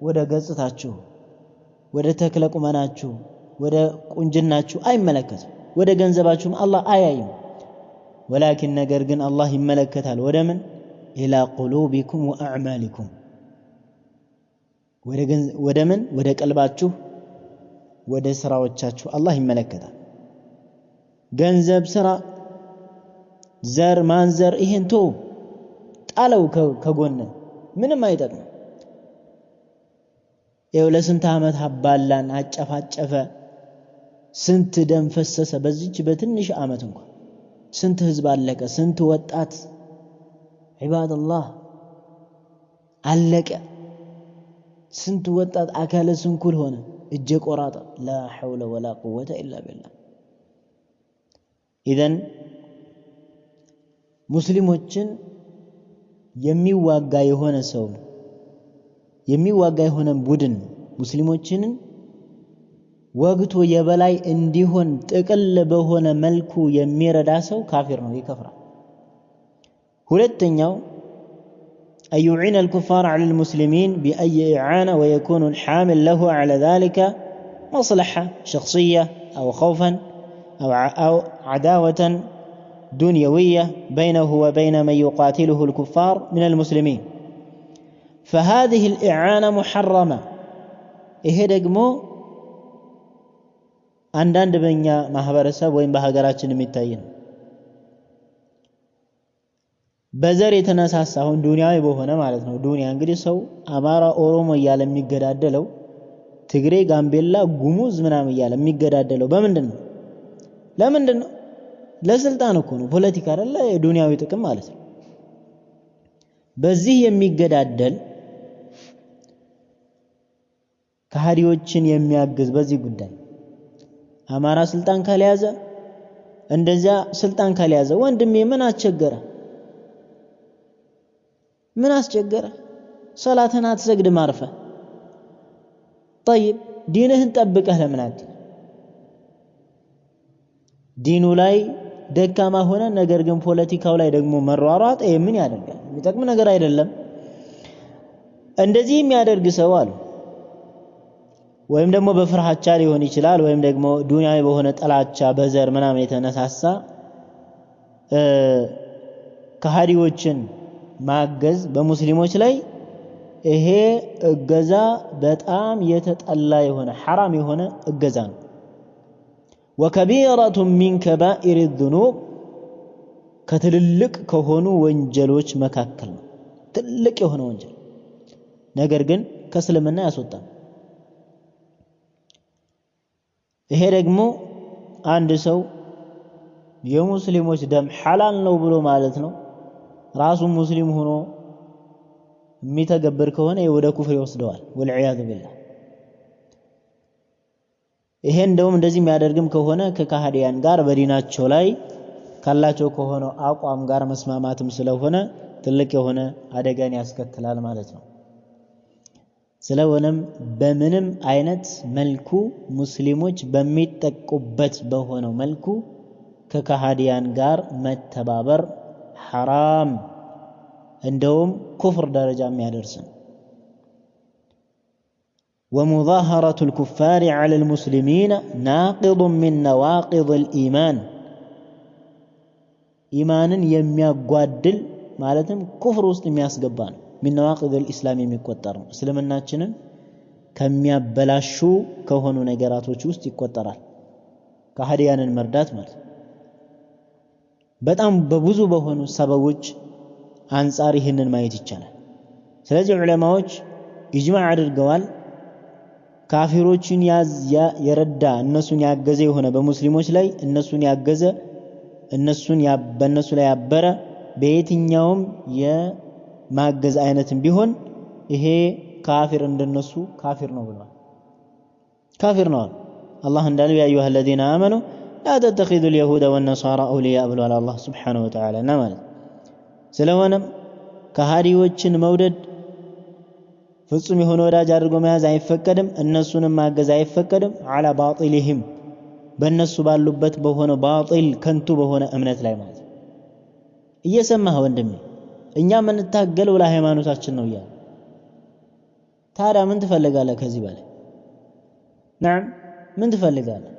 ወደ ገጽታችሁ ወደ ተክለ ቁመናችሁ ወደ ቁንጅናችሁ አይመለከትም ወደ ገንዘባችሁም አላህ አያይም ولكن ነገር ግን አላህ ይመለከታል ወደ ምን الى قلوبكم واعمالكم ወደ ምን ወደ ቀልባችሁ ወደ ስራዎቻችሁ አላህ ይመለከታል ገንዘብ ስራ ዘር ማንዘር ይሄን ተው ጣለው ከጎነ ምንም አይጠቅም ይኸው ለስንት ዓመት አባላን አጨፋጨፈ ስንት ደም ፈሰሰ በዚች በትንሽ ዓመት እንኳን ስንት ህዝብ አለቀ ስንት ወጣት ዒባደላህ አለቀ ስንት ወጣት አካለ ስንኩል ሆነ እጀ ቆራጣ لا حول ولا قوة إلا بالله ኢዘን ሙስሊሞችን የሚዋጋ የሆነ ሰው የሚዋጋ የሆነ ቡድን ሙስሊሞችን ወግቶ የበላይ እንዲሆን ጥቅል በሆነ መልኩ የሚረዳ ሰው ካፊር ነው ይከፍራል ሁለተኛው أن يعين الكفار على المسلمين بأي إعانة ويكون الحامل له على ذلك مصلحة شخصية أو خوفا أو عداوة دنيوية بينه وبين من يقاتله الكفار من المسلمين فهذه الإعانة محرمة إيه دقمو عندنا بنيا ማህበረሰብ ወይም በሀገራችን የሚታይ ነው በዘር የተነሳሳውን ዱንያዊ በሆነ ማለት ነው። ዱንያ እንግዲህ ሰው አማራ ኦሮሞ እያለ የሚገዳደለው ትግሬ ጋምቤላ ጉሙዝ ምናምን እያለ የሚገዳደለው በምንድን ነው? ለምንድን ነው? ለስልጣን እኮ ነው። ፖለቲካ አይደለ የዱንያዊ ጥቅም ማለት ነው። በዚህ የሚገዳደል ከሃዲዎችን የሚያግዝ በዚህ ጉዳይ አማራ ስልጣን ካልያዘ እንደዚያ ስልጣን ካልያዘ ወንድሜ ምን አስቸገረ? ምን አስቸገረ? ሰላትን አትሰግድም አርፈህ طيب ዲንህን ጠብቀህ ለምን አትል? ዲኑ ላይ ደካማ ሆነ ነገር ግን ፖለቲካው ላይ ደግሞ መሯሯጥ ምን ያደርጋል? የሚጠቅም ነገር አይደለም። እንደዚህ የሚያደርግ ሰው አሉ ወይም ደግሞ በፍርሃቻ ሊሆን ይችላል ወይም ደግሞ ዱንያዊ በሆነ ጥላቻ በዘር ምናምን የተነሳሳ ከሃዲዎችን ማገዝ በሙስሊሞች ላይ ይሄ እገዛ በጣም የተጠላ የሆነ ሐራም የሆነ እገዛ ነው። ወከቢረቱ ሚን ከባኢር الذنوب ከትልልቅ ከሆኑ ወንጀሎች መካከል ነው። ትልቅ የሆነ ወንጀል ነገር ግን ከእስልምና ያስወጣል። ይሄ ደግሞ አንድ ሰው የሙስሊሞች ደም ሐላል ነው ብሎ ማለት ነው ራሱ ሙስሊም ሆኖ የሚተገብር ከሆነ ወደ ኩፍር ይወስደዋል። ወልዒያዙ ቢላህ። ይሄ እንደውም እንደዚህ የሚያደርግም ከሆነ ከካህዲያን ጋር በዲናቸው ላይ ካላቸው ከሆነ አቋም ጋር መስማማትም ስለሆነ ትልቅ የሆነ አደጋን ያስከትላል ማለት ነው። ስለሆነም በምንም አይነት መልኩ ሙስሊሞች በሚጠቁበት በሆነው መልኩ ከካህዲያን ጋር መተባበር ሐራም እንደውም ኩፍር ደረጃ የሚያደርስ ነው። ومظاهرة الكفار على المسلمين ناقض من نواقض الإيمان إيمانا يميقوادل مالتهم كفر وسط يمياسقبان من نواقض الإسلام يميقوتر اسلامناچنن ከሚያበላሹ ከሆኑ ነገራቶች ውስጥ ይቆጠራል ከሃዲያንን መርዳት ማለት በጣም በብዙ በሆኑ ሰበቦች አንፃር ይህንን ማየት ይቻላል። ስለዚህ ዑለማዎች ኢጅማዕ አድርገዋል ካፊሮችን የረዳ እነሱን ያገዘ የሆነ በሙስሊሞች ላይ እነሱን ያገዘ በእነሱ ላይ ያበረ በየትኛውም የማገዝ አይነትም ቢሆን ይሄ ካፊር እንደነሱ ካፊር ነው ብለዋል። ካፊር ነው አላህ እንዳለው ያ አዩሃ الذين آمنوا لا تتخذوا اليهود والنصارى أولياء ብለዋል አላህ Subhanahu Wa Ta'ala እና ማለት ስለሆነም ከሃዲዎችን መውደድ ፍጹም የሆነ ወዳጅ አድርጎ መያዝ አይፈቀድም። እነሱንም ማገዝ አይፈቀድም። على باطلهم በእነሱ ባሉበት በሆነ ባጢል ከንቱ በሆነ እምነት ላይ ማለት እየሰማህ ወንድሜ እኛ የምንታገለው ለሃይማኖታችን ነው ይላል። ታዲያ ምን ትፈልጋለህ ከዚህ በላይ? نعم ምን ትፈልጋለህ?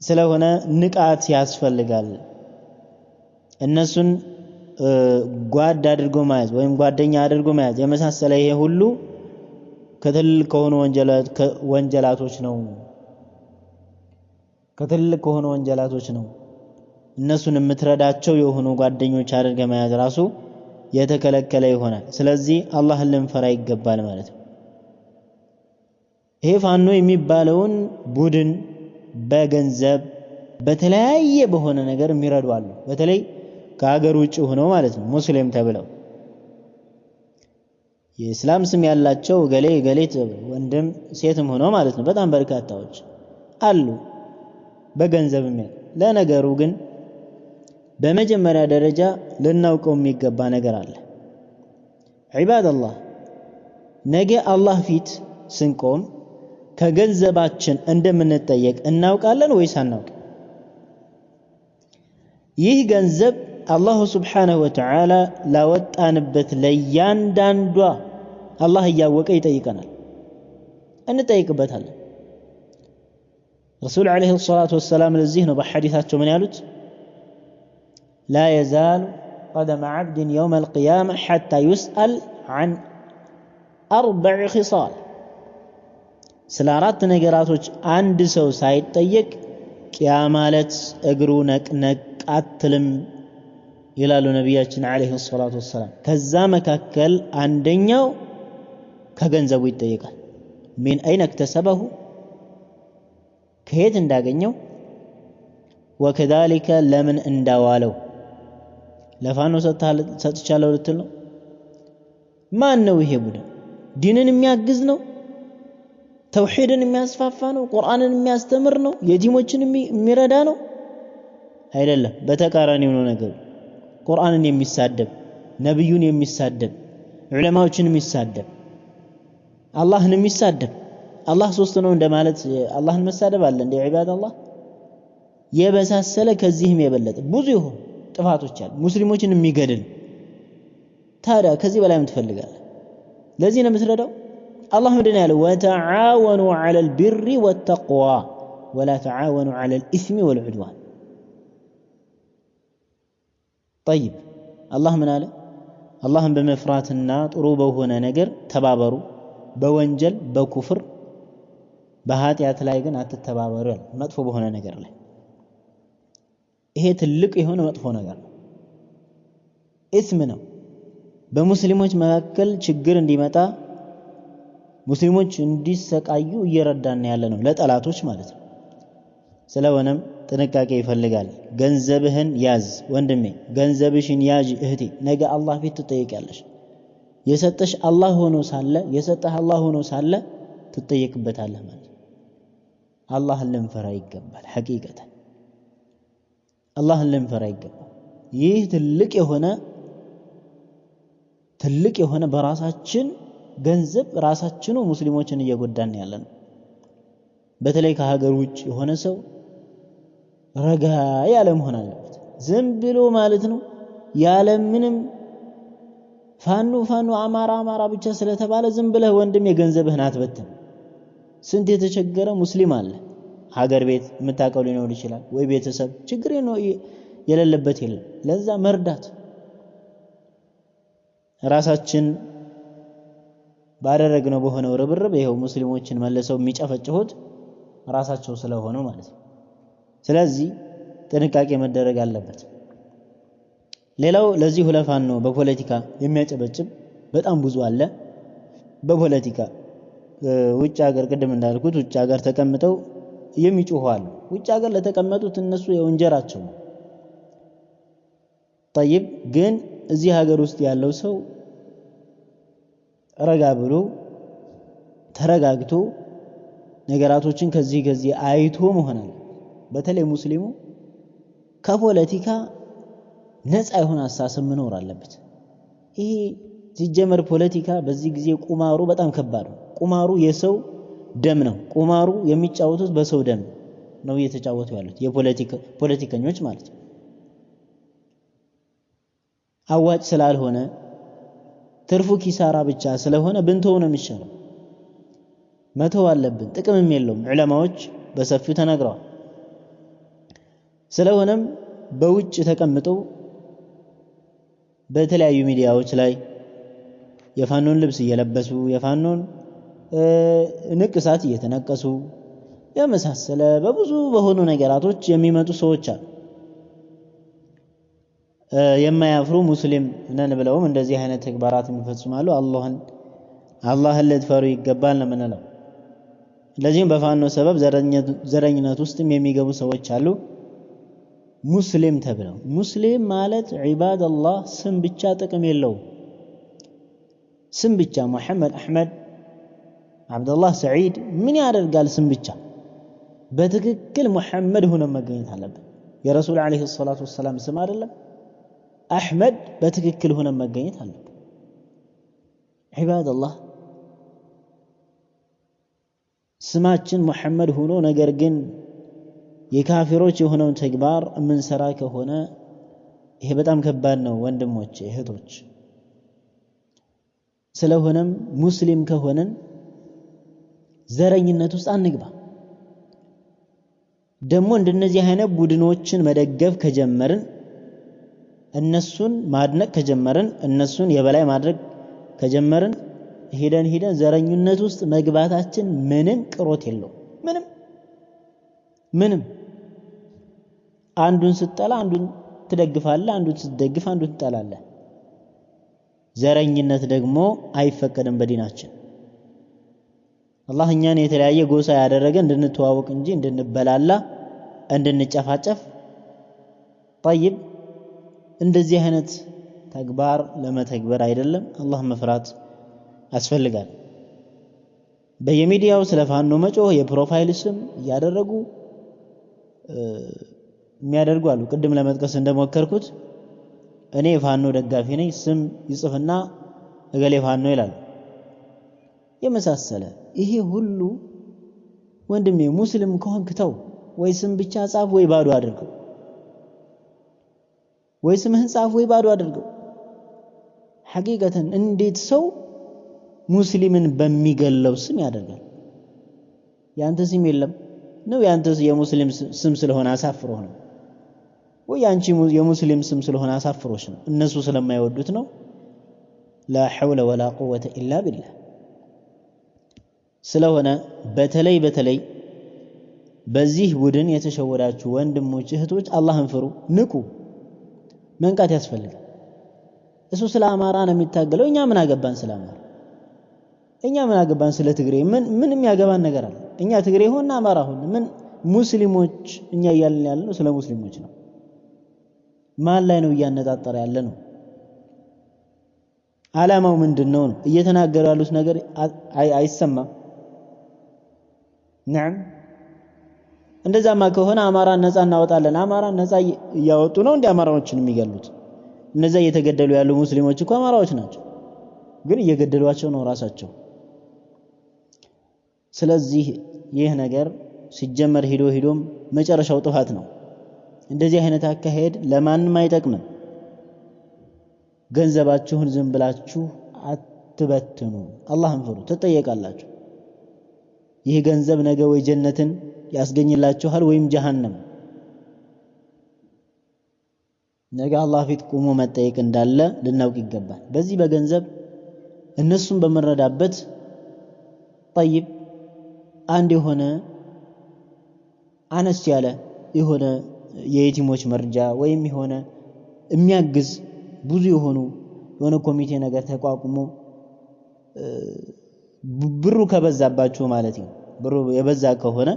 ስለሆነ ንቃት ያስፈልጋል። እነሱን ጓድ አድርጎ መያዝ ወይም ጓደኛ አድርጎ መያዝ የመሳሰለ ይሄ ሁሉ ከትልቅ ከሆኑ ወንጀላቶች ነው። ከትልቅ ከሆኑ ወንጀላቶች ነው። እነሱን የምትረዳቸው የሆኑ ጓደኞች አድርገ መያዝ ራሱ የተከለከለ ይሆናል። ስለዚህ አላህን ልንፈራ ይገባል ማለት ነው። ይሄ ፋኖ የሚባለውን ቡድን በገንዘብ በተለያየ በሆነ ነገር የሚረዱ አሉ። በተለይ ከሀገር ውጭ ሆነው ማለት ነው ሙስሊም ተብለው የእስላም ስም ያላቸው ገሌ ወንድም ሴትም ሆነው ማለት ነው በጣም በርካታዎች አሉ በገንዘብ ለነገሩ ግን በመጀመሪያ ደረጃ ልናውቀው የሚገባ ነገር አለ። ዒባደላህ ነገ አላህ ፊት ስንቆም ከገንዘባችን እንደምንጠየቅ እናውቃለን ወይስ አናውቅ? ይህ ገንዘብ አላሁ ስብሓነሁ ወተዓላ ላወጣንበት ለያንዳንዷ አላህ እያወቀ ይጠይቀናል፣ እንጠይቅበታለን። ረሱል ዓለይሂ ሰላቱ ወሰላም ለዚህ ነው በሐዲታቸው ምን ያሉት? ላ የዛሉ ቀደመ ዓብድን የውመ አልቅያማ ሐታ ዩስአል ዐን አርበዕ ኺሳል። ስለ 4 ነገራቶች አንድ ሰው ሳይጠየቅ ቂያማ ዕለት እግሩ ነቅነቅ አትልም ይላሉ ነብያችን አለይሂ ሰላቱ ወሰለም። ከዛ መካከል አንደኛው ከገንዘቡ ይጠየቃል። ሚን አይነ እክተሰበሁ ከየት እንዳገኘው፣ ወከዛሊከ ለምን እንዳዋለው። ለፋኖ ሰጥቻለሁ ልትል ነው? ማን ነው ይሄ ቡድን? ዲንን የሚያግዝ ነው? ተውሂድን የሚያስፋፋ ነው? ቁርአንን የሚያስተምር ነው? የቲሞችን የሚረዳ ነው? አይደለም። በተቃራኒው ነው ነገሩ። ቁርአንን የሚሳደብ፣ ነብዩን የሚሳደብ፣ ዑለማዎችን የሚሳደብ፣ አላህን የሚሳደብ። አላህ ሶስት ነው እንደማለት አላህን መሳደብ አለ እንደ ዒባድ አላህ የበሳሰለ ከዚህም የበለጠ ብዙ ይሆን ጥፋቶች አሉ። ሙስሊሞችን የሚገድል ታዲያ ከዚህ በላይ ምን ትፈልጋለህ? ለዚህ ነው የምትረዳው። አላህ ምንድን ያለው? ወተዓወኑ ዐለል ቢሪ ወተቅዋ ወላ ተዓወኑ ዐለል ኢስሚ ወልዑድዋን። ጠይብ አላህ ምን አለ? አላህን በመፍራትና ጥሩ በሆነ ነገር ተባበሩ፣ በወንጀል በኩፍር በኃጢአት ላይ ግን አትተባበሩ ያለ፣ መጥፎ በሆነ ነገር ላይ። ይሄ ትልቅ የሆነ መጥፎ ነገር ነው፣ ኢስም ነው። በሙስሊሞች መካከል ችግር እንዲመጣ ሙስሊሞች እንዲሰቃዩ እየረዳን ያለ ነው፣ ለጠላቶች ማለት ነው። ስለሆነም ጥንቃቄ ይፈልጋል። ገንዘብህን ያዝ ወንድሜ፣ ገንዘብሽን ያዥ እህቴ። ነገ አላህ ፊት ትጠየቂያለሽ። የሰጠሽ አላህ ሆኖ ሳለ የሰጠህ አላህ ሆኖ ሳለ ትጠየቅበታለህ ማለት ነው። አላህን ልንፈራ ይገባል። ሐቂቀተን አላህን ልንፈራ ይገባል። ይህ ትልቅ የሆነ በራሳችን ገንዘብ ራሳችኑ ሙስሊሞችን እየጎዳን ያለ ነው። በተለይ ከሀገር ውጭ የሆነ ሰው ረጋ ያለ መሆን አለበት። ዝም ብሎ ማለት ነው ያለ ምንም ፋኖ አማራ ብቻ ስለተባለ ዝም ብለህ ወንድም የገንዘብህን አትበትን። ስንት የተቸገረ ሙስሊም አለ። ሀገር ቤት የምታውቀው ሊኖር ይችላል፣ ወይ ቤተሰብ ችግር የሌለበት የለም። ለዛ መርዳት ራሳችን ባደረግነው በሆነው ርብርብ ይሄው ሙስሊሞችን መልሰው የሚጨፈጭሁት ራሳቸው ስለሆኑ ማለት ነው። ስለዚህ ጥንቃቄ መደረግ አለበት። ሌላው ለዚህ ለፋኖ በፖለቲካ የሚያጨበጭብ በጣም ብዙ አለ። በፖለቲካ ውጭ ሀገር ቅድም እንዳልኩት ውጭ ሀገር ተቀምጠው የሚጮሁ አሉ። ውጭ ሀገር ለተቀመጡት እነሱ የወንጀራቸው ነው። ጠይብ ግን እዚህ ሀገር ውስጥ ያለው ሰው ረጋ ብሎ ተረጋግቶ ነገራቶችን ከዚህ አይቶ መሆን አለ። በተለይ ሙስሊሙ ከፖለቲካ ነፃ የሆነ አስተሳሰብ መኖር አለበት። ይሄ ሲጀመር ፖለቲካ በዚህ ጊዜ ቁማሩ በጣም ከባድ ነው። ቁማሩ የሰው ደም ነው። ቁማሩ የሚጫወቱት በሰው ደም ነው እየተጫወቱ ያሉት ፖለቲከኞች ማለት ነው። አዋጭ ስላልሆነ ትርፉ ኪሳራ ብቻ ስለሆነ ብንተው ነው የሚሻለው። መተው አለብን፣ ጥቅምም የለውም። ዑለማዎች በሰፊው ተናግረዋል። ስለሆነም በውጭ ተቀምጠው በተለያዩ ሚዲያዎች ላይ የፋኖን ልብስ እየለበሱ የፋኖን ንቅሳት እየተነቀሱ የመሳሰለ በብዙ በሆኑ ነገራቶች የሚመጡ ሰዎች አሉ። የማያፍሩ ሙስሊም ነን ብለውም እንደዚህ አይነት ተግባራት የሚፈጽማሉ። አላህን ልትፈሩ ይገባል ነው የምንለው። ለዚህም በፋኖ ሰበብ ዘረኝነት ውስጥም የሚገቡ ሰዎች አሉ። ሙስሊም ተብለው ሙስሊም ማለት ዒባደላህ ስም ብቻ ጥቅም የለውም። ስም ብቻ መሐመድ፣ አሕመድ፣ አብደላህ፣ ሰዒድ ምን ያደርጋል? ስም ብቻ። በትክክል መሐመድ ሆነ መገኘት አለበት። የረሱል ዓለይሂ ሰላቱ ወሰላም ስም አይደለም አሕመድ በትክክል ሆነ መገኘት አለበት። ዒባደላህ ስማችን መሐመድ ሆኖ ነገር ግን የካፊሮች የሆነውን ተግባር የምንሰራ ከሆነ ይሄ በጣም ከባድ ነው ወንድሞች እህቶች። ስለሆነም ሙስሊም ከሆነን ዘረኝነት ውስጥ አንግባ። ደግሞ እንደነዚህ አይነት ቡድኖችን መደገፍ ከጀመርን፣ እነሱን ማድነቅ ከጀመርን፣ እነሱን የበላይ ማድረግ ከጀመርን ሄደን ዘረኝነት ውስጥ መግባታችን ምንም ቅሮት የለው። ምንም አንዱን ስጠላ አንዱን ትደግፋለህ፣ አንዱ ትደግፍ፣ አንዱ ትጠላለህ። ዘረኝነት ደግሞ አይፈቀድም በዲናችን። አላህ እኛን የተለያየ ጎሳ ያደረገ እንድንተዋወቅ እንጂ እንድንበላላ እንድንጨፋጨፍ طيب እንደዚህ አይነት ተግባር ለመተግበር አይደለም። አላህ መፍራት ያስፈልጋል። በየሚዲያው ስለ ፋኖ መጮህ የፕሮፋይል ስም ያደረጉ የሚያደርጉ አሉ። ቅድም ለመጥቀስ እንደሞከርኩት እኔ ፋኖ ደጋፊ ነኝ ስም ይጽፍና እገሌ ፋኖ ይላል የመሳሰለ። ይሄ ሁሉ ወንድሜ ሙስሊም ከሆንክ ተው፣ ወይ ስም ብቻ ጻፍ ወይ ባዶ አድርገው፣ ወይ ስምህን ጻፍ ወይ ባዶ አድርገው። ሐቂቀተን እንዴት ሰው ሙስሊምን በሚገለው ስም ያደርጋል? ያንተ ስም የለም ነው ያንተ የሙስሊም ስም ስለሆነ አሳፍሮህ ነው ወይ አንቺ የሙስሊም ስም ስለሆነ አሳፍሮሽ ነው? እነሱ ስለማይወዱት ነው። ላ ሐውለ ወላ ቁወተ ኢላ ቢላህ። ስለሆነ በተለይ በዚህ ቡድን የተሸወዳችሁ ወንድሞች እህቶች አላህን ፍሩ፣ ንቁ። መንቃት ያስፈልጋል። እሱ ስለ አማራ ነው የሚታገለው። እኛ ምን አገባን ስለ አማራ? እኛ ምን አገባን ስለ ትግሬ? ምንም ያገባን ነገር አለ? እኛ ትግሬ ሆነ አማራ ሆነ ምን? ሙስሊሞች እኛ እያልን ያለነው ስለ ሙስሊሞች ነው። ማን ላይ ነው እያነጣጠረ ያለ ነው? ዓላማው ምንድነው ነው? እየተናገሩ ያሉት ነገር አይሰማም። ነዓም እንደዛማ ከሆነ አማራን ነፃ እናወጣለን። አማራን ነፃ እያወጡ ነው እንደ አማራዎችን የሚገሉት። እነዛ እየተገደሉ ያሉ ሙስሊሞች እኮ አማራዎች ናቸው፣ ግን እየገደሏቸው ነው ራሳቸው። ስለዚህ ይህ ነገር ሲጀመር ሄዶም መጨረሻው ጥፋት ነው። እንደዚህ አይነት አካሄድ ለማንም አይጠቅምም። ገንዘባችሁን ዝም ብላችሁ አትበትኑ። አላህን ፍሩ፣ ትጠየቃላችሁ። ይህ ገንዘብ ነገ ወይ ጀነትን ያስገኝላችኋል ወይም ጀሃነም። ነገ አላህ ፊት ቆሞ መጠየቅ እንዳለ ልናውቅ ይገባል። በዚህ በገንዘብ እነሱን በመረዳበት طيب አንድ የሆነ አነስ ያለ የሆነ የየቲሞች መርጃ ወይም የሆነ የሚያግዝ ብዙ የሆነ ኮሚቴ ነገር ተቋቁሞ ብሩ ከበዛባችሁ ማለት ነው። ብሩ የበዛ ከሆነ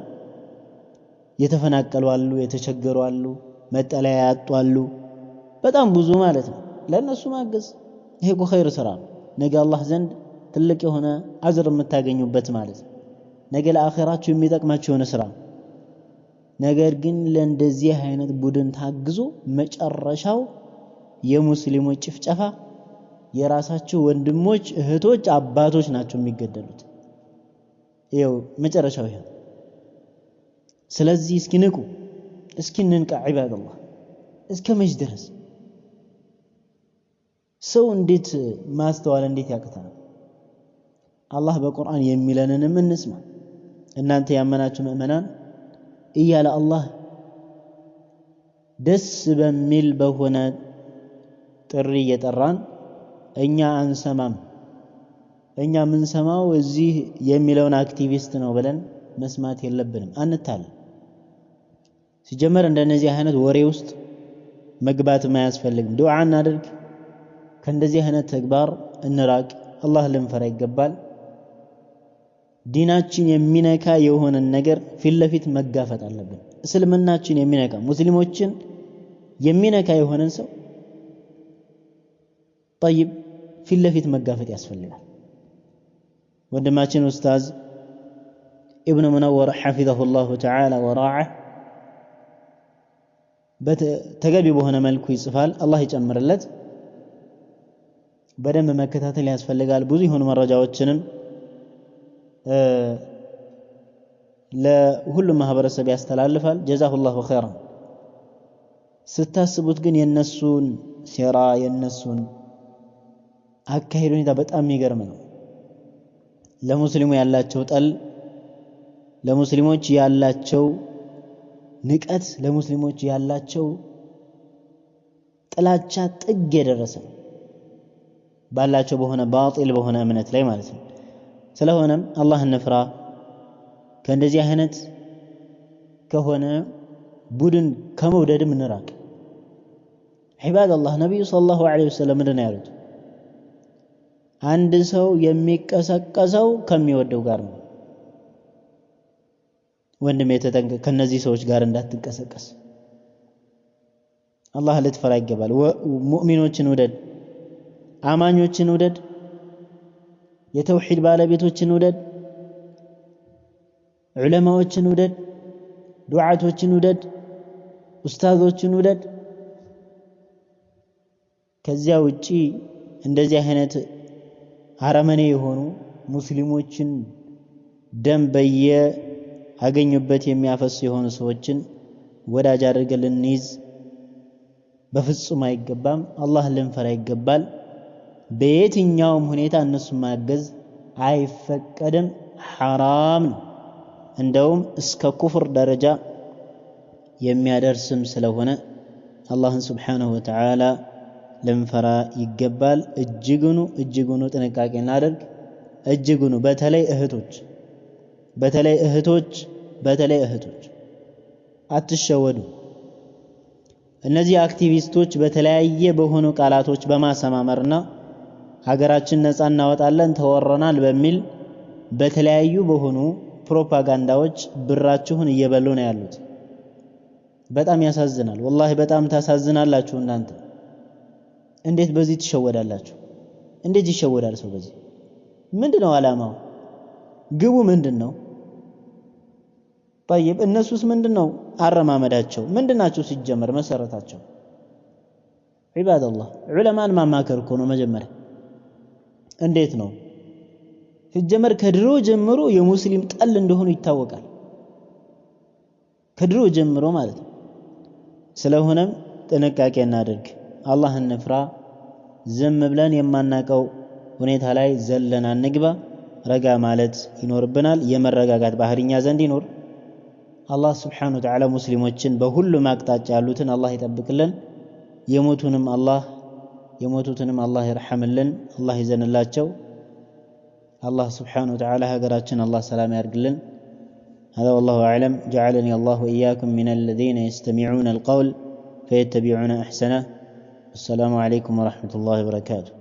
የተፈናቀሉ አሉ፣ የተቸገሩ አሉ፣ መጠለያ ያጡ አሉ፣ በጣም ብዙ ማለት ነው። ለነሱ ማገዝ ይሄ እኮ ኸይር ስራ ነው። ነገ አላህ ዘንድ ትልቅ የሆነ አጅር የምታገኙበት ማለት ነው። ነገ ለአኺራችሁ የሚጠቅማችሁ የሆነ ስራ። ነገር ግን ለእንደዚህ አይነት ቡድን ታግዞ መጨረሻው የሙስሊሞች ጭፍጨፋ፣ የራሳቸው ወንድሞች እህቶች አባቶች ናቸው የሚገደሉት። ይኸው መጨረሻው ይሄ። ስለዚህ እስኪ ንቁ፣ እስኪ እንንቃ ዒባደላህ። እስከ መች ድረስ ሰው እንዴት ማስተዋል እንዴት ያቅተናል? አላህ በቁርአን የሚለንንም እንስማ። እናንተ ያመናችሁ ምእመናን እያለ አላህ ደስ በሚል በሆነ ጥሪ እየጠራን እኛ አንሰማም። እኛ የምንሰማው እዚህ የሚለውን አክቲቪስት ነው ብለን መስማት የለብንም። አንታል። ሲጀመር እንደነዚህ አይነት ወሬ ውስጥ መግባት ማያስፈልግም። ዱዓ እናድርግ፣ ከእንደዚህ አይነት ተግባር እንራቅ፣ አላህ ልንፈራ ይገባል። ዲናችን የሚነካ የሆነን ነገር ፊት ለፊት መጋፈጥ አለብን። እስልምናችን የሚነካ ሙስሊሞችን የሚነካ የሆነን ሰው طيب ፊት ለፊት መጋፈጥ ያስፈልጋል። ወንድማችን ኡስታዝ ኢብኑ ሙነወር حفظه الله تعالى ورعاه በተገቢ በሆነ መልኩ ይጽፋል። አላህ ይጨምርለት። በደንብ መከታተል ያስፈልጋል። ብዙ የሆኑ መረጃዎችንም ለሁሉም ማህበረሰብ ያስተላልፋል። ጀዛሁላሁ ኸይራን። ስታስቡት ግን የነሱን ሴራ የነሱን አካሄድ ሁኔታ በጣም የሚገርም ነው። ለሙስሊሙ ያላቸው ጠል፣ ለሙስሊሞች ያላቸው ንቀት፣ ለሙስሊሞች ያላቸው ጥላቻ ጥግ የደረሰ ባላቸው በሆነ ባጢል በሆነ እምነት ላይ ማለት ነው። ስለሆነም አላህን እንፍራ። ከእንደዚህ አይነት ከሆነ ቡድን ከመውደድም እንራቅ። ዒባደላህ ነቢዩ ሰለላሁ ዐለይሂ ወሰለም ምንድን ነው ያሉት? አንድ ሰው የሚቀሰቀሰው ከሚወደው ጋር ነው። ወንድሜ ተጠንቀቅ፣ ከነዚህ ሰዎች ጋር እንዳትቀሰቀስ። አላህ ልትፈራ ይገባል። ሙእሚኖችን ውደድ፣ አማኞችን ውደድ፣ የተውሂድ ባለቤቶችን ውደድ፣ ዑለማዎችን ውደድ፣ ዱዓቶችን ውደድ፣ ኡስታዞችን ውደድ። ከዚያ ውጪ እንደዚህ አይነት አረመኔ የሆኑ ሙስሊሞችን ደም በየአገኙበት የሚያፈስ የሆኑ ሰዎችን ወዳጅ አድርገን ልንይዝ በፍጹም አይገባም። አላህን ልንፈራ ይገባል። በየትኛውም ሁኔታ እነሱን ማገዝ አይፈቀድም፣ ሐራም ነው። እንደውም እስከ ኩፍር ደረጃ የሚያደርስም ስለሆነ አላህን ስብሓነሁ ወተዓላ ልንፈራ ይገባል። እጅጉኑ ጥንቃቄ እናደርግ። እጅጉኑ በተለይ እህቶች አትሸወዱ። እነዚህ አክቲቪስቶች በተለያየ በሆኑ ቃላቶች በማሰማመርና ሀገራችን ነፃ እናወጣለን ተወረናል በሚል በተለያዩ በሆኑ ፕሮፓጋንዳዎች ብራችሁን እየበሉ ነው ያሉት። በጣም ያሳዝናል። ወላሂ በጣም ታሳዝናላችሁ። እናንተ እንዴት በዚህ ትሸወዳላችሁ? እንዴት ይሸወዳል ሰው በዚህ? ምንድነው ዓላማው? ግቡ ምንድነው? طيب እነሱስ ምንድነው አረማመዳቸው? ምንድናቸው ሲጀመር መሰረታቸው? ዒባደላህ ዑለማን ማማከር እኮ ነው መጀመሪያ። እንዴት ነው ሲጀመር? ከድሮ ጀምሮ የሙስሊም ጠል እንደሆኑ ይታወቃል። ከድሮ ጀምሮ ማለት ነው። ስለሆነም ጥንቃቄ እናድርግ፣ አላህን እንፍራ። ዝም ብለን የማናቀው ሁኔታ ላይ ዘለን አንግባ። ረጋ ማለት ይኖርብናል። የመረጋጋት ባህሪኛ ዘንድ ይኖር። አላህ ስብሓነሁ ወተዓላ ሙስሊሞችን በሁሉም አቅጣጫ ያሉትን አላህ ይጠብቅልን። የሞቱትንም አላህ ይርሐምልን፣ አላህ ይዘንላቸው። አላህ ስብሓነሁ ወተዓላ ሀገራችን አላህ ሰላም ያርግልን። هذا والله أعلم. جعلني الله وإياكم من الذين يستمعون القول فيتبعون أحسنه. السلام عليكم ورحمة الله وبركاته.